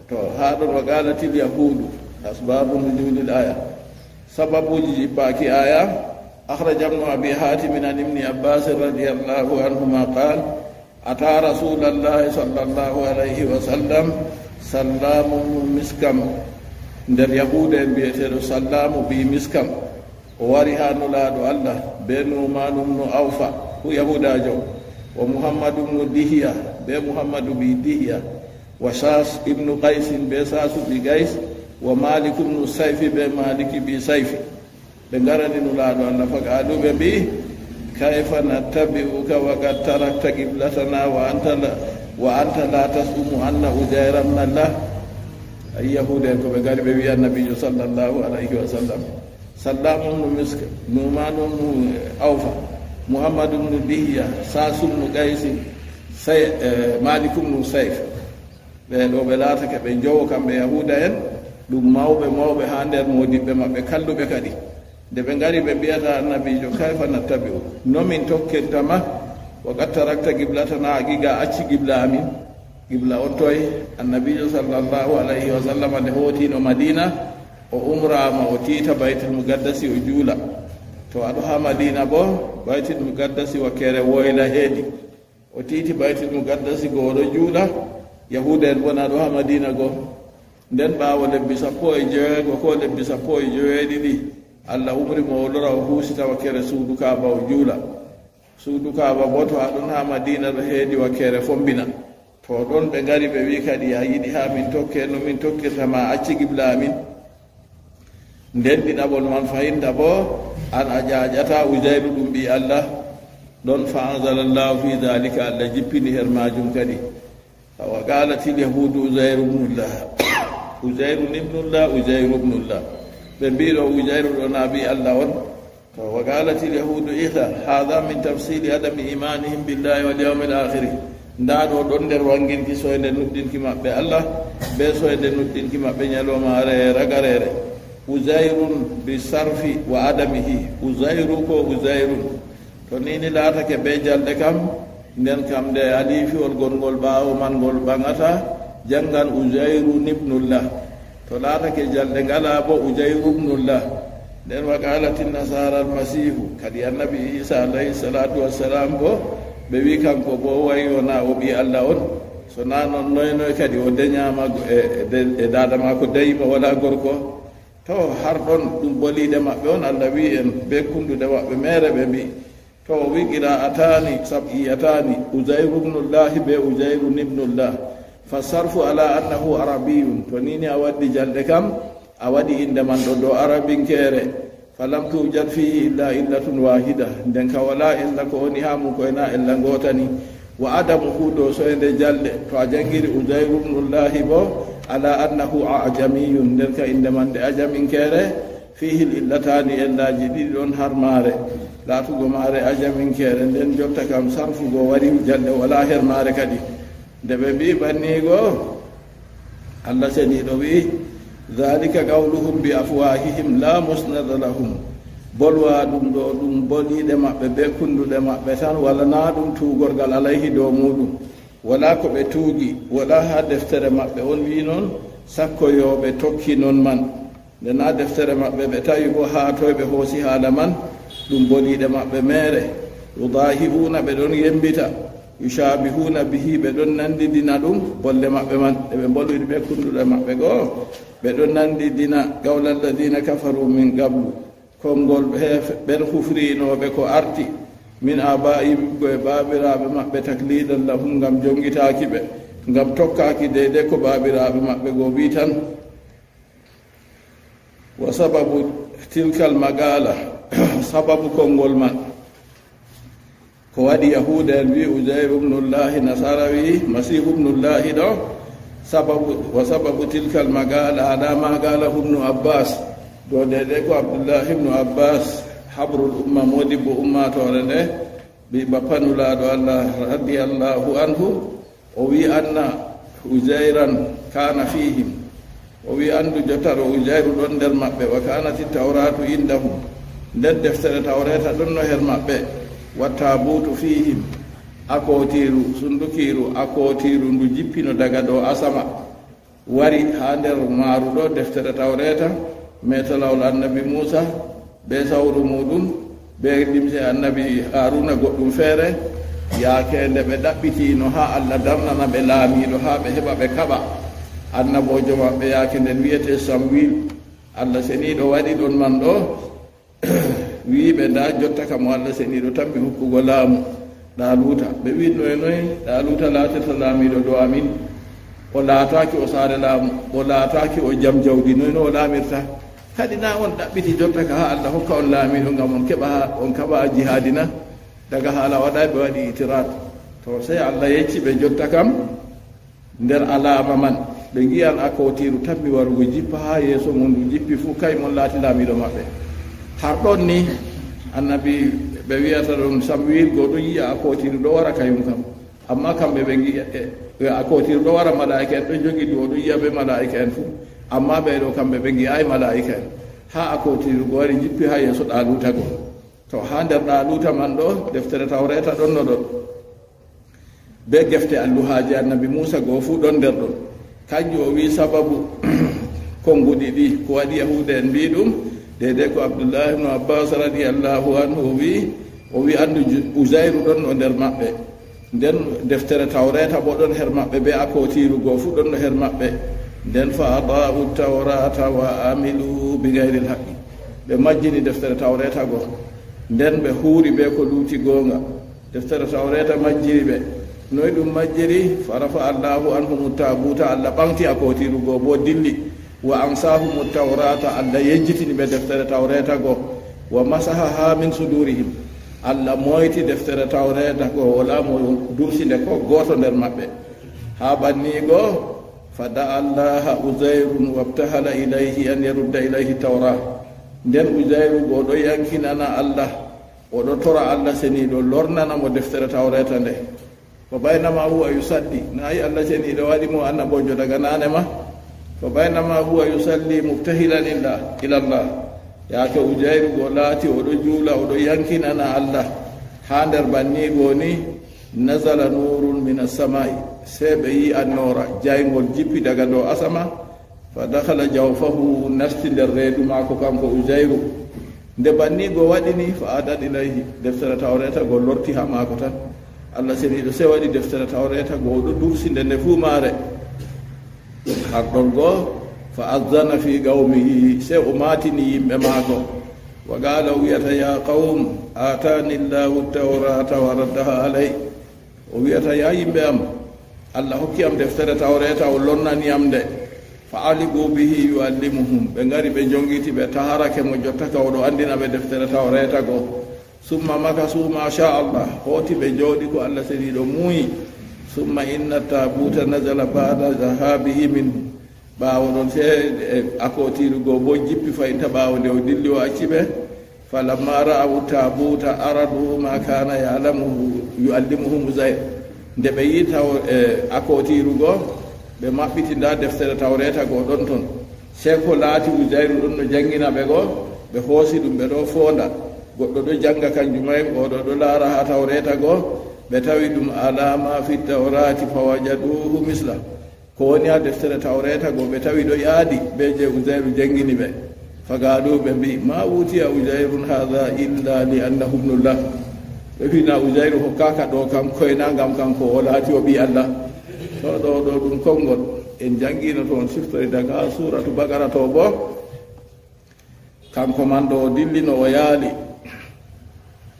to ha ɗon wa qalatil yahudu asbabu nuzulil aya sababuji jibbaki aya akhraja ibnu abi hatim an ibni abbas radiyallahu anhuma qala ata rasulallahi sallallahu alayhi wa sallam sallamu miskam nder yahude en mbiyeteɗo sallamu bi miskam o wari ha nulaɗo allah be numanum no awfa hu yahudajo wa muhammadu bnu dihiya be muhammadu bi dihiya wa sas ibnu qaysin be sasu bi gays wa maliku bnu sayfi be maliki bi sayfi ɓe garani nulaɗo allah faqalu ɓe mbi kayfa nattabi'uka wa qad tarakta qiblatana wa anta la tasumu anna ujayran allah ay yahude ko ɓe gari ɓe wi annabijo sallllahu alayhi wa sallam sallamum nu miska numanum nu awfa muhammadum nu dihiya sasum nu qaysin malikum nu sayf ɓe ɗo ɓe laatake ɓe jowo kamɓe yahuda en ɗum mawɓe ha nder modiɓɓe maɓɓe kalluɓe kadi nde ɓe ngari ɓe mbiyata annabijo kayfa nattabi'u nomin tokkirtama wa qad tarakta qiblatana agiga acci qibla amin qibla on toye annabijo sallllahu alayhi wa sallam nde hootino madina o umrama o tiita baytul mugaddasi o juula to aɗo ha madina bo baytul mugaddasi wakkere woyla heedi o tiiti baytul mugaddasi go oɗo juula yahuda en bona ɗo ha madina go nden ɓaawo lebbi 19 ko lebbi 19 allah umrimo o lora o huusita wakkere suudu kaaba o juula suudu kaaba bo to aɗon ha madina ɗo heedi wakkere fombina to ɗon ɓe ngari ɓe wi kadi a yiɗi ha min tokke no min tokkirtama acci qibla amin nden ɗiɗaɓol man fayinta bo an a jaajata usayru ɗum ɓi allah ɗon fa anzalallahu fi dhalika allah jippini her majum kadi wa qalatil yahudu usayru ibnullah usayru ibnullah usayru ibnullah ɓe mbiɗo usayru ɗo na ɓi allah on to wa qalatil yahudu isa hadha min tafsili adami imanihim billahi wal yawmil akhiri nda ɗo ɗon nder wanginki soyde nuɗɗinki maɓɓe allah be soyde nuɗɗinki maɓɓe ñalomare ragarere uzayrun bi sarfi wa adamihi uzayru ko uzayrun to nini laatake be jalɗe kam nden kam nde alifiwol gongol ɓaawo man ngol ɓaŋata janngan uzayrun ibnullah to laatake jalɗe ngala bo Uzayru ibnullah nden wa qalati nasara almasihu kadi annabi Isa alayhi salatu wassalam bo ɓe wi kanko bo wayona o ɓi Allah on so na noon noynoy kadi o dañama e dada mako dayima wala gorko to har ɗon ɗum boliɗe maɓɓe on Allah wi en be kunduɗe maɓɓe mere ɓe mbi to o wi qira'atani sab'iyatani Uzayru ibnullahi be Uzayru ibnullah fasarfu ala annahu arabiyun to nini a waddi jalɗe kam a waɗi inde man ɗo dow arabinkere falam tujad fihi illa illatun wahida nden ka wala illa ko woni ha mum koyna illa gotani wa adamu hu ɗo soyde jalɗe to a jangiri Uzayru ibnullahi bo ala annahu ajamiyun nden ka inde man de ajaminkere fihi illatani illaji ɗiɗi ɗon har maare laatugo maare ajaminkere nden jotta kam sarfugo waɗi jalɗe wala her maare kadi nde ɓe mbi ɓannigo Allah seniɗo wi dhalika qawluhum bi afwahihim la musnada lahum bolwa ɗum ɗo ɗum boliɗe maɓɓe be kunduɗe maɓɓe tan wala na ɗum tugorgal alayhi dow muɗum wala ko ɓe tuugi wala ha deftere maɓɓe on wi noon sakkoyoɓe tokki noon man nde na deftere maɓɓe ɓe tawi bo ha toye ɓe hoosi haala man ɗum boliɗe maɓɓe mere yudahibuna ɓe ɗon yembita yushabihuna bihi ɓe ɗon nandidina ɗum bolle maɓɓe man eɓe bolwidi ɓe kunduɗe maɓɓe goo ɓe ɗon nandidina qawla alladina kafaru min qablu konngol ɓen hufrinoɓe ko arti min abaihim koye babiraɓe maɓɓe taklidan lahum ngam jongitaki ɓe ngam tokkaki deyde ko babiraɓe maɓɓe goo wi tan wa sababu tilkal magala sababu konngol man ko waɗi yahuda en wi Uzayru ibnullahi nasara wi masihu ibnullahi ɗo wa sababu tilkal magala ala magalahu ibnu abbas do dede ko abdullahi ibnu abbas habrul umma modibbo ummatore nde ɓi bappanulaɗo Allah radiyallahu anhu o wi anna Uzayran kana fihim o wi andu jottaro Uzayru ɗon nder maɓɓe wa kanati tawratu indahum nden deftere tawreta ɗon no her maɓɓe wattabutu fihim akotiru sundukiru akotiru ndu jippino daga ɗo asama wari ha nder maaru ɗo deftere tawreta metalawol annabi Musa be sawru muɗum be limse annabi Haruna goɗɗum feere yaakende ɓe ɗaɓɓitino ha Allah darnana ɓe laamiɗo ha ɓe heɓa ɓe kaɓa annabojo maɓɓe yaake nden wiyete Samwil Allah seniɗo waɗi ɗon man ɗo wiiɓe nda jotta kam Allah seniɗo tammi hokkugo laamu ɗaluta ɓe wi noye ɗaluta laatata laamiɗo ɗo amin o laataki o saare laamu o laataki o jam jawdi noyno o laamirta kadi na on ɗaɓɓiti jotta ka ha Allah hokka on laamiɗo ngam on keɓa on kaɓa jihadina daga haala waɗa ɓe waɗi itirat to sey Allah yecci ɓe jotta kam nder alama man ɓe giyan akotiru tammi warugo jippa ha yeeso mum ndu jippi fuu kay mon laati laamiɗo maɓɓe har ɗon ni annabi ɓe wiyata ɗum Samwil go ɗum yiya akotiru ɗo wara kayum kam amma kamɓe ɓe giya akotiru ɗo wara malaika en ɗon jogi ɗo ɗum yiya ɓe malaika en fuu amma ɓeɗo kamɓe ɓe giyayi malaika en ha akotiru go wari jippi ha yeeso ɗaluta go to ha nder ɗaluta man ɗo deftere tawreta ɗon no ɗon be gefte alluhaji annabi Musa go fuu ɗon nder ɗon kanjum o wi sababu konguɗi ɗi ko waɗi yahuda en mbi ɗum dede ko Abdullah ibn Abbas radiyallahu anhu o wi andu Uzayru ɗon no nder maɓɓe nden deftere tawreta bo ɗon her maɓɓe be akotiru go fuu ɗon no her maɓɓe nden fa adau tawrata wa amilu bi gayril haqqi ɓe majjini deftere tawreta go nden ɓe huuri ɓe ko luuti goonga deftere tawreta majjiri ɓe noy ɗum majjiri farafa allahu anhumu tabuta Allah ɓamti akotiru go bo dilli wa ansahumu tawrata Allah yejjitini ɓe deftere tawreta go wa masahaha min sudurihim Allah moyti deftere tawreta go wala mo dursinde ko goto nder maɓɓe ha ɓanni go fada allaha Uzayrun wabtahala ilayhi an yarudda ilayhi tawra nden Uzayru go ɗo yankinana Allah oɗo tora Allah seniɗo lornana mo deftere tawreta nde ko baynama huwa yusalli nayi Allah seniɗo waɗi mo annabojo daga nane ma ko baynama huwa yusalli mubtahilan ila Allah yaake Uzayru go laati oɗo juula oɗo yankinana Allah ha nder banni goni nazala nurun min as-samai se ɓe yi annora jaygol jippi daga dow asama fa dakhala jawfahu nasti nder reedu maako kanko Uzayru nde banni go waɗini fa adat ilayhi deftere tawreta go lorti ha maako tan Allah seniɗo se waɗi deftere tawreta go ɗo dursinde nde fuu maare harɗol goo fa azzana fi qawmihi se o maatini yimɓe maako wa qala wiyata ya qawm atani llahu tawrata wa raddaha alay o wiyata ya yimɓe am Allah hokki am deftere tawreta o lonnaniyam nde fa aligu bihi yuallimuhum ɓe ngari ɓe jongiti ɓe taharake mo jotta ka oɗo andina ɓe deftere tawreta go summa makasu ma sha Allah hooti ɓe jooɗi ko Allah seniɗo muuyi summa inna tabuta nazala bada zahabihi minhu ɓaawo ɗon se akotiru go bo jippi fayinta ɓaawo nde o dilli o acci ɓe falamma ra'awu tabuta aradu ma kana ya'lamuhu yuallimuhum Uzayr nde ɓe yi taw akotiru go ɓe maɓɓiti nda deftere tawreta go ɗon toon se ko laati Uzayru ɗon no janngina ɓe go ɓe hoosi ɗum ɓe ɗo fonda goɗɗo ɗo jannga kanjumay oɗo ɗo laara ha tawreta go ɓe tawi ɗum alama fi tawrati fa wajaduhu misla ko woni ha deftere tawreta go ɓe tawi ɗo yaadi ɓe je Uzayru janngini ɓe fagaɗo ɓe mbi ma wutiya Uzayrun hadha illa li annahu ibnullah ɓe fina Uzayru hokkaka ɗo kam koyna ngam kanko o laati o ɓi Allah to ɗo ɗum konngol en janngino toon siftori daga suratu Baqara to bo kanko man ɗo o dillino o yaali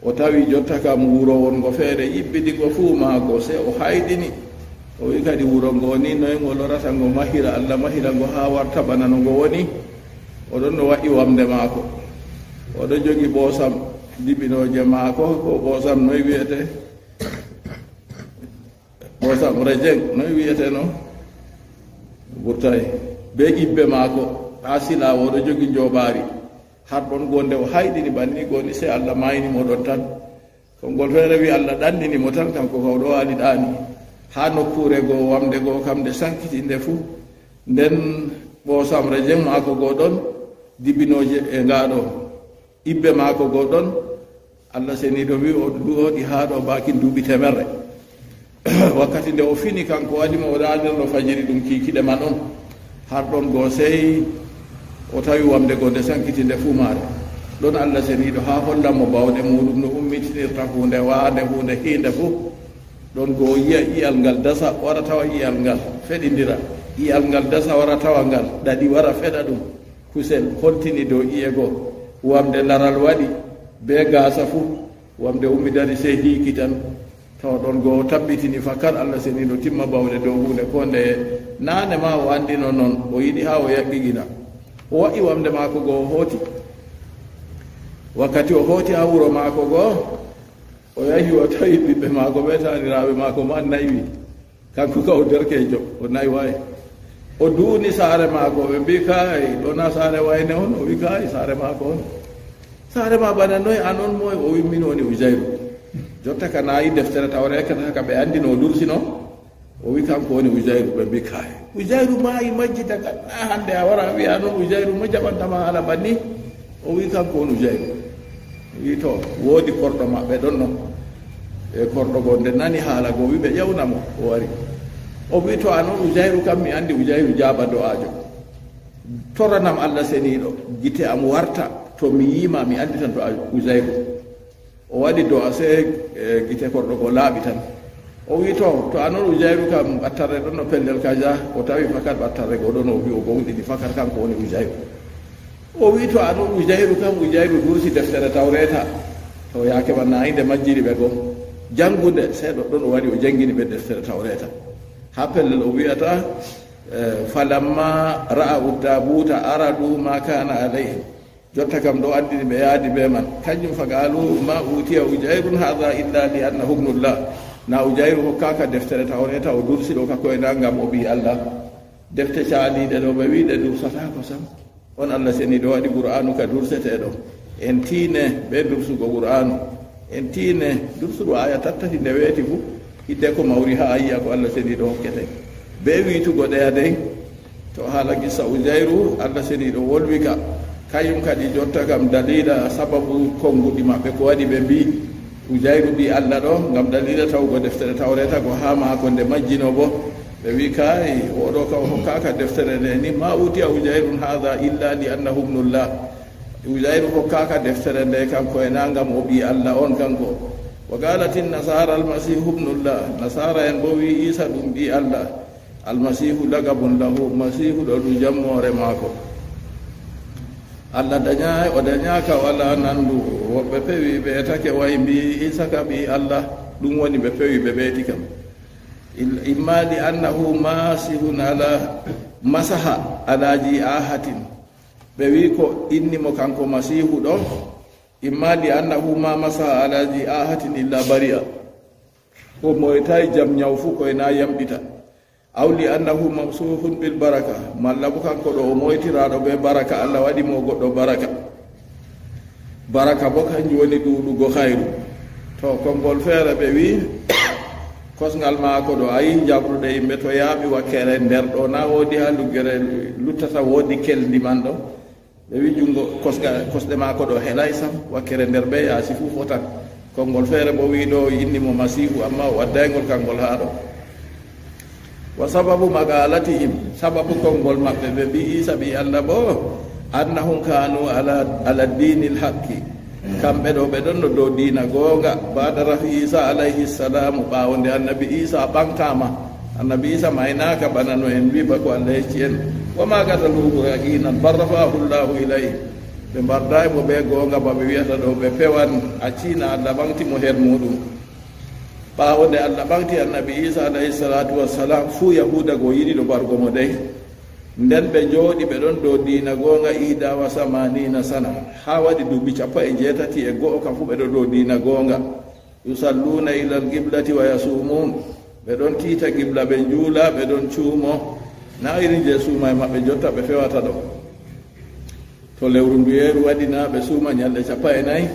o tawi jotta kam wuro wongo feere yibbidi go fuu maako se o hayɗini o wi kadi wuro ngo ni noy ngo lorata ngo mahira Allah mahira ngo ha warta bana no ngo woni oɗon no waɗi wamde maako oɗo jogi ɓoosam dibinoje maako ko ɓoosam noy wiyete ɓoosam rejeng noy wiyete no ɓurtay be ibbe maako ha sila oɗo jogi jooɓaari har ɗon gonde o hayɗini banni goni se Allah maynimo ɗon tan konngol feere wi Allah ɗanndinimo tan kanko ko ɗo waali ɗaani ha nokkure goo wamde goo kam nde sankiti nde fuu nden ɓoosam rejeng maako goo ɗon dibinoje e ngaaɗo ibbe maako goo ɗon Allah seniɗo wi o ɗuwoɗi haa ɗo baaki duuɓi temerre wakkati nde o fini kanko waɗimo o ɗaanirno fajiri ɗum kiikiɗe man on har ɗon goo sey o tawi wamde goo nde sankiti nde fuu maare ɗon Allah seniɗo haa hollanmo bawɗe muɗum no ummitinirta hunde waande hunde hiinde fuu ɗon goo yiya iyal ngal dasa wara tawa iyal ngal feɗindira iyal ngal dasa wara tawa ngal ɗaɗi wara feɗa ɗum kusel holtini dow iye goo wamde laral waɗi be gaasa fuu wamde ummidari sey hiiki tan tawa ɗon goo tabbitini fakkat Allah seniɗo timma bawɗe dow hunde ko nde naane ma o anndino noon o yiɗi haa o yaɓɓigina o waɗi wamde maako goo o hooti wakkati o hooti ha wuro maako goo o yahi o tawi ɓiɓɓe maako ɓe taniraɓe maako ma naywi kanko ka o derkejo o naywayi o duuni saare maako ɓe mbi kay ɗona saare wayne on o wi kay saare maako on saare ma bana noy an on moye o wimmin woni Uzayru jotta ka nayi deftere tawrekata ka ɓe andino o dursino o wi kanko woni Uzayru ɓe mbi kay Uzayru maayi majjita ka na hande a wara wiya noon Uzayru mo jaɓantama ala banni o wi kanko woni Uzayru wi to woodi korɗo maɓɓe ɗon noon e korɗo goo nde nani haala goo wi ɓe ƴewnamo o wari o wi to anon Uzayru kam mi andi Uzayru jaaba do'ajo toranam Allah seniɗo gite am warta to mi yima mi andi tan to Uzayru o waɗi do'a se gite korɗo goo laaɓi tan o wi to anon Uzayru kam ɓattarre ɗon no pellel kaja o tawi fakat ɓattarre goo ɗon o wi o gowɗini fakat kanko woni Uzayru o wi to anon Uzayru kam Uzayru dursi deftere tawreta to yaake man nayinde majjiri ɓe goo janngude seeɗo ɗon o waɗi o janngini ɓe deftere tawreta ha pellel o wiyata falamma ra'au tabuta aradu ma kana alayhi jotta kam ɗo andini ɓe yaadi ɓe man kañum fagalu ma utiya Ujayrun hadha illa li annahu ibnullah na Ujayru hokkaka deftere tawreta o dursi ɗo ka koyna ngam o ɓi Allah defte caaliɗe ɗo ɓe wiɗe dursatako sam on Allah seni ɗo waɗi qur'anu ka durseteɗo en tiine ɓe dursugo qur'anu en tiine dursuɗo aya tattati nde weeti fuu hidde ko mawri ha yiya ko Allah seni ɗo hokkete be wiitugo ɗeya dey to haala gissa Ujayru Allah seni ɗo wolwika kañum kadi jotta kam dalila sababu konguɗi maɓɓe ko waɗi ɓe mbi Ujayru ɓi Allah ɗo ngam dalila tawgo deftere tawreta ko ha maako nde majjino bo ɓe wi kay oɗo ka hokkaka deftere nde ni ma utiya ujairun hadha illa li annahu ibnullah ujairu hokkaka deftere nde kanko e nangam o ɓi allah on kanko wa galati nasara almasihu ibnullah nasara en bo wi isa ɗum ɓi allah almasihu lagabun lahu masihu ɗo ɗum jammore maako allah daña o dañaka wala nandu woɓɓe pewi ɓe take way mbi isa ka ɓi allah ɗum woni ɓe pewi ɓe ɓeeti kam imma li annahu masihun ala masaha alaji ahatin ɓe wi ko innimo kanko masihu ɗo imma li annahu ma masaha alaji ahatin illa bari'a o moytayi jam ñaw fu koye na yamɗita aw li annahu mamsuhun bil baraka malla bo kanko ɗo o moytiraɗo ɓe baraka allah waɗimo goɗɗo baraka bo kanjum woni ɗuɗugo hayru to konngol feere ɓe wi kosngal maako ɗo a yi jabruɗe yimɓe to yaaɓi wakkere nder ɗo na woodi ha luggere luttata woodi keldi man ɗo ɓe wi junngo kosɗe maako ɗo helay sam wakkere nder ɓe yaasi fuu fotan konngol feere bo wi ɗo innimo masihu amma o waddaygol kangol haa ɗo wa sababu magalatihim sababu konngol maɓɓe ɓe mbi isa ɓi allah bo annahum kanu ala dinil haqqi kamɓe ɗo ɓe ɗon no dow diina goonga bada rafi isa alayhi salamu ɓaawo nde annabi isa ɓantama annabi isa maynaka bana no en wi bako allah yecci en wama gataluhu yaqinan bal rafahu llahu ilayhi ɓe mbardaymo ɓe goonga ba ɓe wiyata ɗo ɓe pewan accina allah ɓantimo her muɗum ɓaawo nde allah ɓanti annabi isa alayhi salatu wassalam fuu yahuda go yiɗi ɗo bargo mo dey nden ɓe jooɗi ɓe ɗon dow diina goonga ida wa samanina sana ha waɗi duuɓi 17 kam fu ɓe ɗo dow diina goonga yusalluna ila alqiblati wa yasumun ɓe ɗon tiita qibla ɓe juula ɓe ɗon cuumo na irin je suuma e maɓɓe jotta ɓe fewata ɗo to lewru nduyeeru waɗina ɓe suuma ñalɗe 14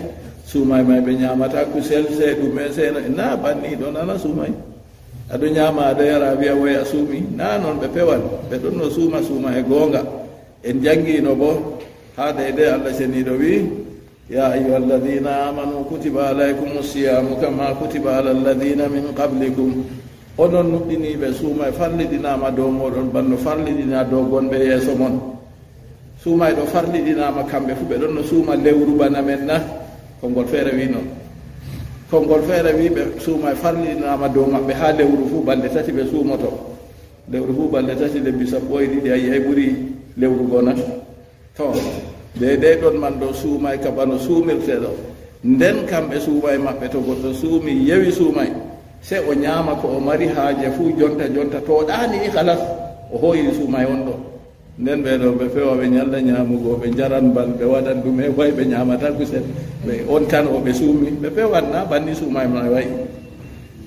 suuma e may ɓe ñamata kusel se ɗume seno na banni ɗo nana suumay aɗo ñama aɗa yara wiya woy a suumi na noon ɓe pewan ɓe ɗon no suuma e goonga en janngino bo ha deyde allah seniɗo wi ya ayuha alladina amanu kutiba alaykum siyamu kama kutiba ala alladina min qablikum onon nuɗɗiniɓe suuma e farliɗinama dow moɗon banno farliɗina dow gonɓe yeeso mon suuma e ɗo farliɗinama kamɓe fu ɓe ɗon no suuma lewru bana men na konngol feere wi noon konngol feere wi ɓe suuma e farliɗinama dow maɓɓe ha lewru fuu balɗe tati ɓe suumoto lewru fuu balɗe tati lebbi 12 a yiyay ɓuri lewru gona to deydey ɗon man ɗo suuma e ka bano suumirte ɗo nden kamɓe suuma e maɓɓe to goɗɗo suumi yewi suumay se o ñaama ko o mari haaje fuu jonta to ɗaani ni halas o hooyiri suuma e on ɗo nden ɓeɗo ɓe fewa ɓe ñalla ñaamugo ɓe jaran bal ɓe waɗan ɗum e way ɓe ñaamata kusel ɓe on tan o ɓe suumi ɓe pewanna banni suuma e ma wayi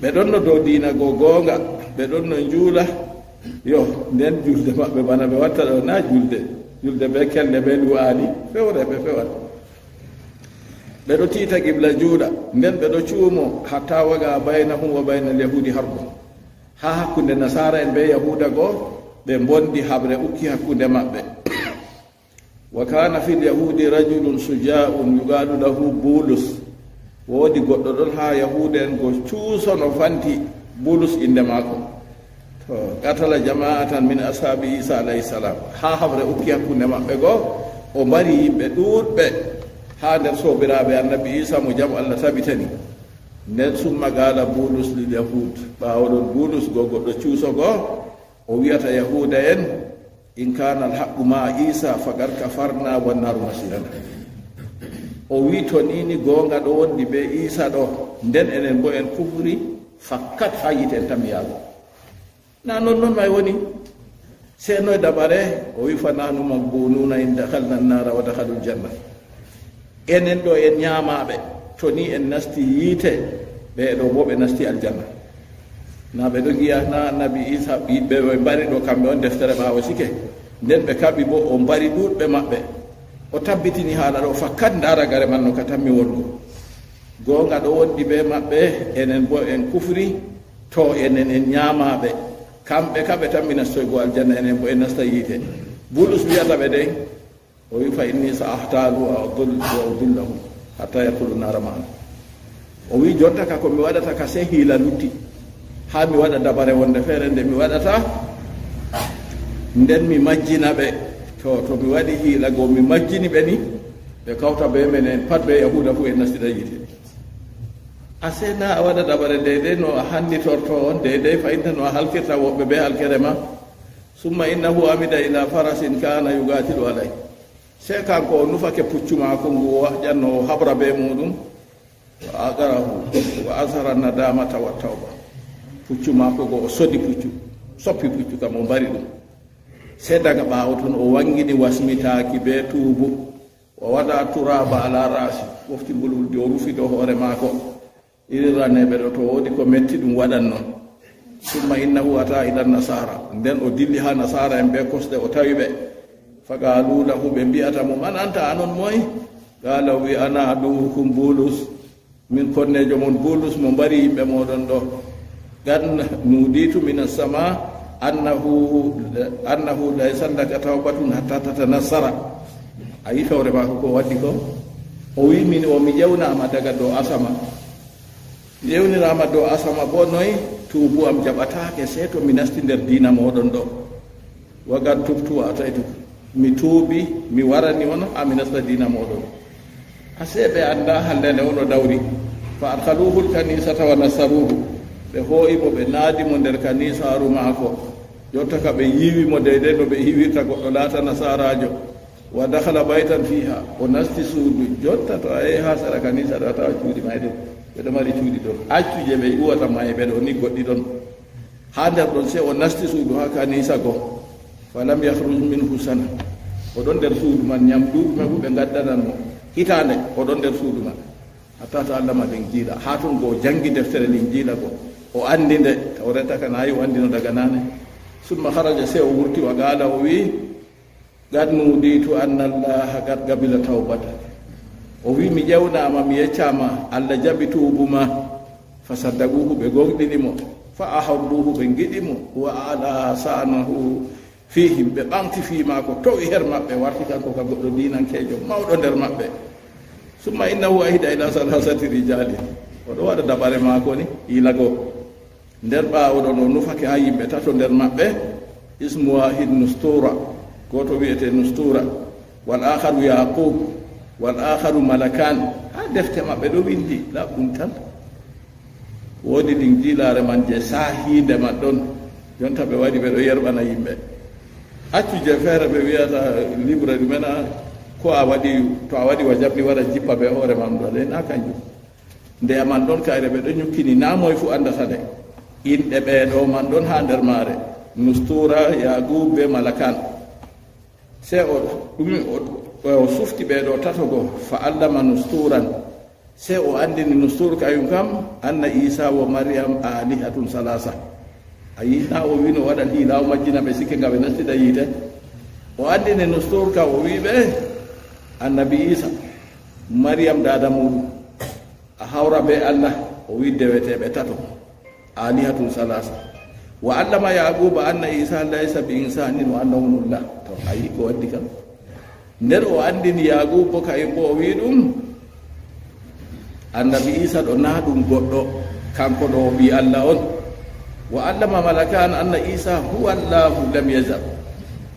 ɓe ɗon no dow diina go goonga ɓe ɗon no njuula yo nden julde maɓɓe bana ɓe watta ɗo na julde ɓe kelle ɓe luwaali fewre ɓe fewan ɓe ɗo tiita qibla juuɗa nden ɓe ɗo cuumo hatta waga baynahum wa bayna alyahudi harbun ha hakkunde nasara en ɓe yahuda goo ɓe bondi haɓre ukki hakkunde maɓɓe wa kana fi lyahudi rajulun suja'un yugalu lahu bulus woodi goɗɗo ɗon ha yahuda en go cuusono fanti bulus inde maako to qatala jama'atan min ashabi isa alayhi salam ha haɓre ukki hakkunde maɓɓe goo o mbari yimɓe ɗuuɗɓe ha nder sobiraɓe annabi isa mo jam allah tabitani nden summa gala bulus lil yahud ɓawoɗon bulus go goɗɗo cuusogo o wiyata yahuda en in kana alhaqu ma isa faqad kafarna wannaru masirana o wi to nini goonga ɗo wondi ɓe isa ɗo nden enen bo en kufri fakkat ha yiten tam yaago na noon may woni seno e dabare o wi fa nanu magbununa in dakhalna nnara wa dakhalul janna enen ɗo en ñaamaɓe to ni en nasti yiite ɓeɗo bo ɓe nasti aljanna na ɓe ɗo giya na annabi isa ɓiɓɓe ɓe mbari ɗo kamɓe on deftere ɓaawo sike nden ɓe kaɓi bo o mbari ɗuuɗɓe maɓɓe o tabbitini haala ɗo fakkat ndaara gare man no ka tammi wongo goonga ɗo wondi ɓe maɓɓe enen bo en kufri to enen en ñaamaaɓe kamɓe ka ɓe tammi nastoygo aljanna enen bo en nasta yiite bulus wiyata ɓe dey o wi fa inni sa ahtalu wa udillahu hatta yakulu nara maana o wi jonta ka ko mi waɗata ka se hiila lutti ha mi waɗa dabare wonde feere nde mi waɗata nden mi majjina ɓe to mi waɗi hiila goo mi majjini ɓe ni ɓe kawta be menen pat ɓe yahuda fu en nastida yite asena a waɗa dabare deydey no a handitorto on deydey fayinta no a halkirta woɓɓe ɓe halkere ma summa innahu amida ila farasin kana yugatilu alay se kanko o nufake puccu maako ngu ƴanno o habra be muɗum wa agarahu wa azhara nadamata wa tawba puccu maako go o sodi puccu soppi puccu kam o mbari ɗum se daga ɓaawo toon o wangini wasmitaaki be tuubu o waɗa turaba ala rasi wofti mbulwuldi o rufido hoore maako iri raneɓe ɗo to woodi ko metti ɗum waɗan noon summa innahu ata ila nasara nden o dilli ha nasara en ɓe kosɗe o tawi ɓe faqalu lahu ɓe mbiyata mo man anta anon moye qala wi ana aduukum bulus min konnejo mon bulus mo mbari yimɓe moɗon ɗo gan nuditu min assama annahu laysa laka tawbatun hatta tatanassara a yi fewre mako ko waddi ko o wi min o mi ƴewnama daga dow asama ƴewnirama dow asama bo noyi tuubu am jaɓatake se to mi nasti nder dina moɗon ɗo wagan tubtu a taytu mi tuubi mi warani on ha mi nasta dina moɗon a seɓe anda hallende ono dawri fa adhaluhu lkanisata wa nasaruhu ɓe hooyimo ɓe naadimo nder kanisaru maako jotta ka ɓe yiwimo deydey no ɓe yiwirta goɗɗo laata nasarajo wa dahala baytan fiha o nasti suudu jotta to a yehi ha sara kanisa ɗo a tawa cuuɗi may ɗon ɓeɗo mari cuuɗi ɗon accuje ɓe uwata maye ɓeɗo ni goɗɗi ɗon ha nder ɗon se o nasti suudu ha kanisa go falam yahruj minhu sana oɗon nder suudu man ñamduuɓe fu ɓe gaddanan mo hitande oɗon nder suudu man hatta to allah ma ɗen jiila ha ton go jangi deftere ndin jiila go o andi nde taw retaka nayi o andino daga nane summa haraja se o wurti wa gaala o wi gad nuditu anna allaha gad gabila tawbata o wi mi ƴewnama mi yeccama allah jaɓi tuubuma fa saddaguhu ɓe gonɗinimo fa ahabbuhu ɓe giɗimo wa ala sanahu fihim ɓe ɓamti fi maako towi her maɓɓe warti kanko ka goɗɗo dinankejo mawɗo nder maɓɓe summa innahu ahida ila salasati rijali oɗo waɗa dabare maako ni ilago nder ɓawoɗon o nufake ha yimɓe tato nder maɓɓe ismu wahid nustura goto wiyete nustura wal akharu yaqub wal akharu malakan ha defte maɓɓe ɗo windi laɓɗum tan woodi ɗin jilare man je sahinde man ɗon jonta ɓe waɗi ɓeɗo yerɓana yimɓe accuje feere ɓe wiyata libre ɗumena ko a waɗi to a waɗi wa jaɓni waɗa jippa ɓe hoore mam ɗo de na kanjum nde man ɗon kayre ɓe ɗo ñukkini na moye fu andata de inɗe ɓeeɗo man ɗon ha nder maare nustura yaqub be malakan se o sufti ɓeeɗo tatogo fa allama nusturan se o andini nustur kayum kam anna isa wa mariam alihatun salasa a yina o wino waɗan hiila o majjina ɓe sikke nga ɓe nastida yiite o andini nustur ka o wi ɓe annabi isa mariam dada muɗum a hawra be allah o wi deweteɓe tato alihatun salasa wa allama yaquba anna isa laysa bi insanin wa annahu nullah to ayi ko waddi kam nder o andini yaqub bo kayum bo o wi ɗum annabi isa ɗo na ɗum goɗɗo kanko ɗo o ɓi allah on wa allama malakan anna isa huwa allahu lam yazab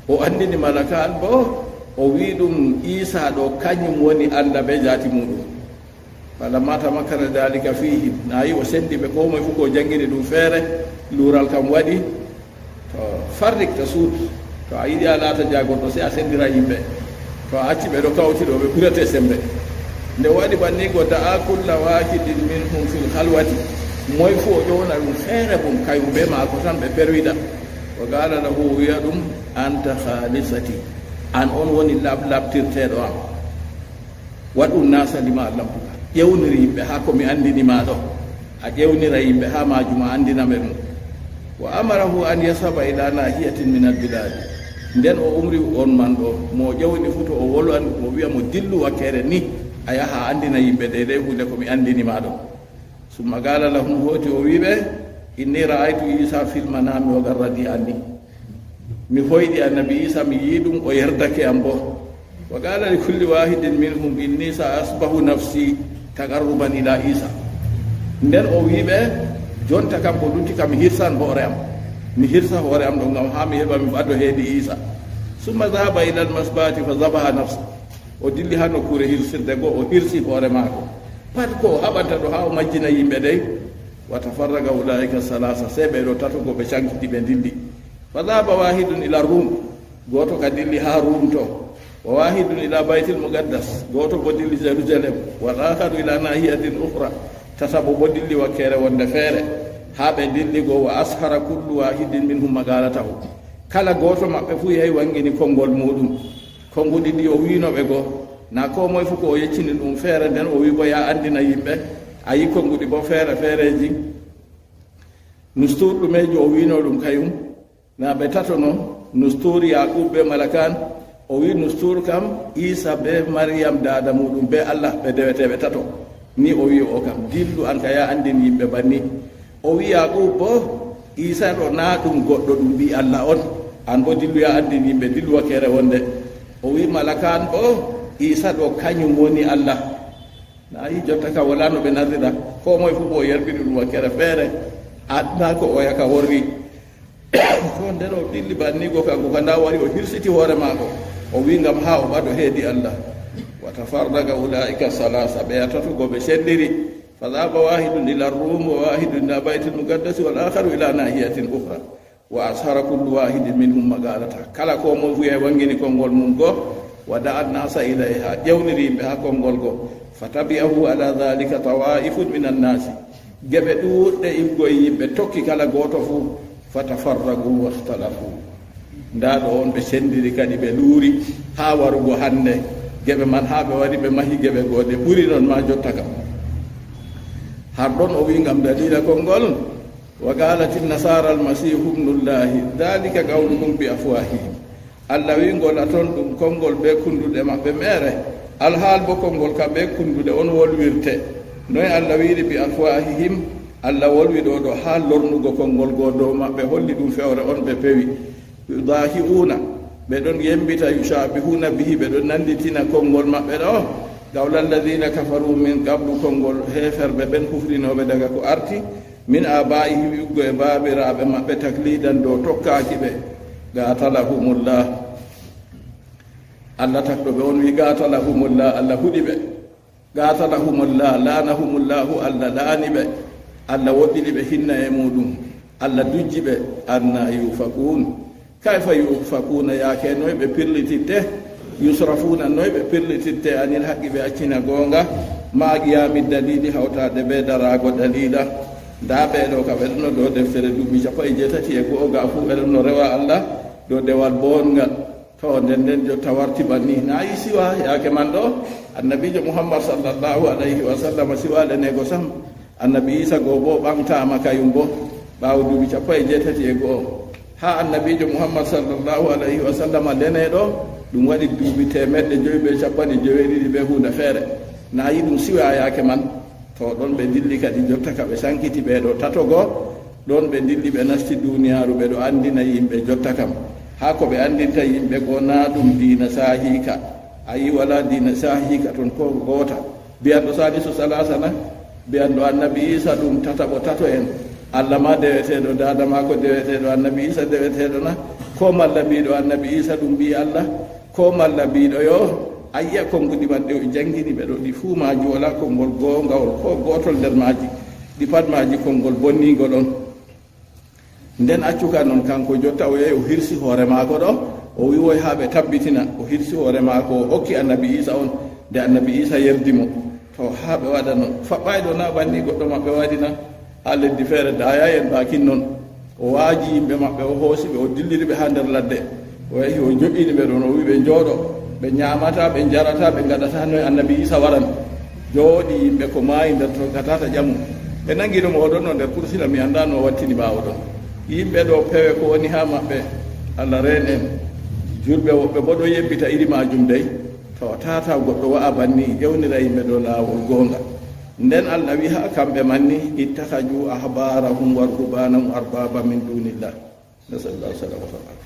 o andini malakan bo o wi ɗum isa ɗo kañum woni allah be jati muɗum falamma tamakkana dalika fihim nayi o sendi ɓe ko moye fu ko jangguini ɗum feere luural kam waɗi to farrikta suud to a yiɗi a laata jagorɗo se a sendira yimɓe to a acci ɓe ɗo kawti ɗo ɓe ɓurete sembe nde waɗi banni go da'a kulla wahidin minhum fil halwati moye fu o ƴowna ɗum feere mum kayum be maako tan ɓe perwiɗa o gaala lahu wiya ɗum anta halisati an on woni laɓtirteɗo am waɗum nasalima lamtuka ƴewniri yimɓe ha komi andinima ɗo a ƴewnira yimɓe ha majum a andinaɓe ɗum wa amarahu an yasaba ila nahiyatin min albiladi nden o umri on man ɗo mo ƴewni fu to o wolwan o wiya mo dillu wakkere ni a yaha andina yimɓe deydey hunde komi andinima ɗo summa gala lahum hooti o wiɓe inni ra'aytu isa fil manami wa garradi anni mi hoyɗi annabi isa mi yi ɗum o yerdake am bo wa qala li kulli wahidin minhum inni sa asbahu nafsi taqarruban ila isa nden o wiɓe jonta kam ko ɗumti kam hirsan hoore am mi hirsa hoore am ɗo ngam ha mi heɓa mi ɓaddo heedi isa summa dhahaba ila almasbati fa dhabaha nafsa o dilli ha nokkure hirsirde goo o hirsi hoore maako pat ko haɓanta ɗo ha o majjina yimɓe ɗey wa tafarraga ulaika salasa sey ɓeɗo tato go ɓe cankiti ɓe dilli fa dhahaba wahidun ila rum goto ka dilli ha rum to wa wahidun ila baytil mugaddas goto bo dilli jerusalem wal akharu ila nahiyatin ukhra tasabo bo dilli wakkere wonde feere ha ɓe dilli go wa ashara kullu wahidin minhum magalatahu kala goto maɓɓe fu yahi wangini konngol muɗum konguɗi ɗi o winoɓe goo na ko moye fof ko o yeccini ɗum feere nden o wi bo ya andina yimɓe a yi konguɗi bo feere feereji nustur ɗumeji o wino ɗum kayum na ɓe tato no nustur yaqub ɓe malakan o wi nustur kam isa ɓe mariam dada muɗum ɓe allah ɓe deweteɓe tato ni o wi o kam dillu an ka ya andin yimɓe banni o wi yaqub bo isa ɗo na ɗum goɗɗo ɗum ɓi allah on an bo dillu ya andin yimɓe dillu wakkere wonde o wi malakan bo isa ɗo kañum woni allah na yi jotta ka wala no ɓe narrira ko moye fof o yerbini ɗum wakkere feere adna ko o yaka worri ko nden o ɗilli bannigo kanko ka nda wari o hirsiti hoore maako o wi ngam ha o ɓaɗo heedi allah wa tafarraga ulaika salasa ɓe yatatugo ɓe sendiri fa dhaba wahidun ila rum wa wahidun ila baytil mugaddasi wal akharu ila nahiyatin ukhra wa ashara kullu wahidin minhum magalata kala ko mo wiye wangini konngol mum goo wada annasa ilayha ƴewniri yimɓe ha konngol goo fatabi'ahu ala dhalika tawaifun min annasi geɓe ɗuuɗɗe iggoye yimɓe tokki kala gooto fuu fatafarragu wahtalafu nda ɗo on ɓe sendiri kadi ɓe luuri ha warugo hannde geɓe man ha ɓe wari ɓe mahi geɓe goode ɓuri noon ma jotta kam har ɗon o wi ngam dalila konngol wa qalat innasara almasihu ibnullahi dhalika qawluhum bi afwahihim allah wingol a toon ɗum konngol ɓe kunduɗe maɓɓe meere alhaal bo konngol kam ɓe kunduɗe on wolwirte noye allah wiiri bi afwahihim allah wolwi ɗo ɗo ha lornugo konngol goo dow maɓɓe holli ɗum fewre on ɓe pewi yudahiuna ɓe ɗon yembita yushabihuna bihi ɓe ɗon nanditina konngol maɓɓe ɗo gawla alladina kafaru min qablu konngol heferɓe ɓen hufrinoɓe daga ko arti min abaihim yuggo e babiraɓe maɓɓe taklidan dow tokkaki ɓe gatalahumullah allah takɗo ɓe on wi gatalahumullah allah huɗi ɓe gatalahumullah lanahumullahu allah laani ɓe allah woɗɗini ɓe hinna e muɗum allah dujji ɓe anna yufakun kayfa yufakuna yaake noye ɓe pirlititte yusrafuna noye ɓe pirlititte anil haqqi ɓe accina goonga ma qiyami dalili hawtade ɓe darago dalila nda ɓeɗo ka ɓeɗono ɗo deftere duuɓi 17 ga fuu ɓeɗono rewa allah ɗo dewal bongal to nden nden jotta warti banni na yi siwa yaake man ɗo annabijo muhammad sallllahu alayhi wa sallam siwale nego sam annabi isa goo bo ɓamtama kayum bo ɓawo duuɓi 17 ha annabijo muhammad sallllahu alayhi wa sallam leneɗo ɗum waɗi duuɓi 1,5 ɓe hunde feere na yi ɗum siwa yaake man to ɗon ɓe dilli kadi jotta ka ɓe sankiti ɓeɗo tatogo ɗon ɓe dilli ɓe nasti duniyaru ɓeɗo andina yimɓe jotta kam ha ko ɓe andinta yimɓe go na ɗum dina sahika ayi wala dina sahika toon ko goota mbiyanɗo salisu salasana mbiyanɗo annabi isa ɗum tataɓo tato en allah ma deweteɗo dada ma ko deweteɗo annabi isa deweteɗo na ko malla mbiɗo annabi isa ɗum mbi allah ko malla mbiɗo yo ayiya konngudi man ɗe jangini ɓeɗo ɗi fuu maji wala konngol gongawol ko gotol nder maji ɗi pat maji konngol bonnigol on nden accuka noon kanko jotta o yehi o hirsi hoore maako ɗo o wi woy ha ɓe tabbitina o hirsi hoore maako o hokki annabi isa on nde annabi isa yerdimo to ha ɓe waɗa noon faɓɓayɗo na banni goɗɗo maɓɓe waɗina ha leddi feere daya en bakin noon o waaji yimɓe maɓɓe o hoosi ɓe o dilliri ɓe ha nder ladde o yehi o joƴini ɓe ɗon o wi ɓe jooɗo ɓe ñamata ɓe jarata ɓe gaɗata noye annabi isa waran jooɗi yimɓe ko maayi nder to gatata ƴamu ɓe nanguiɗomo oɗon no nder kursila mi annda no wattini ɓawo ɗon yimɓe ɗo pewe ko woni ha maɓɓe allah reen en julɓe woɓɓe bo ɗo yebbita iri majum dey to tata goɗɗo wa'a banni ƴewnira yimɓe ɗo laawol goonga nden allah wi ha kamɓe manni ittahaju ahbarahum wa ruhbanahum arbaba min dunillah nasallahu salam wa salam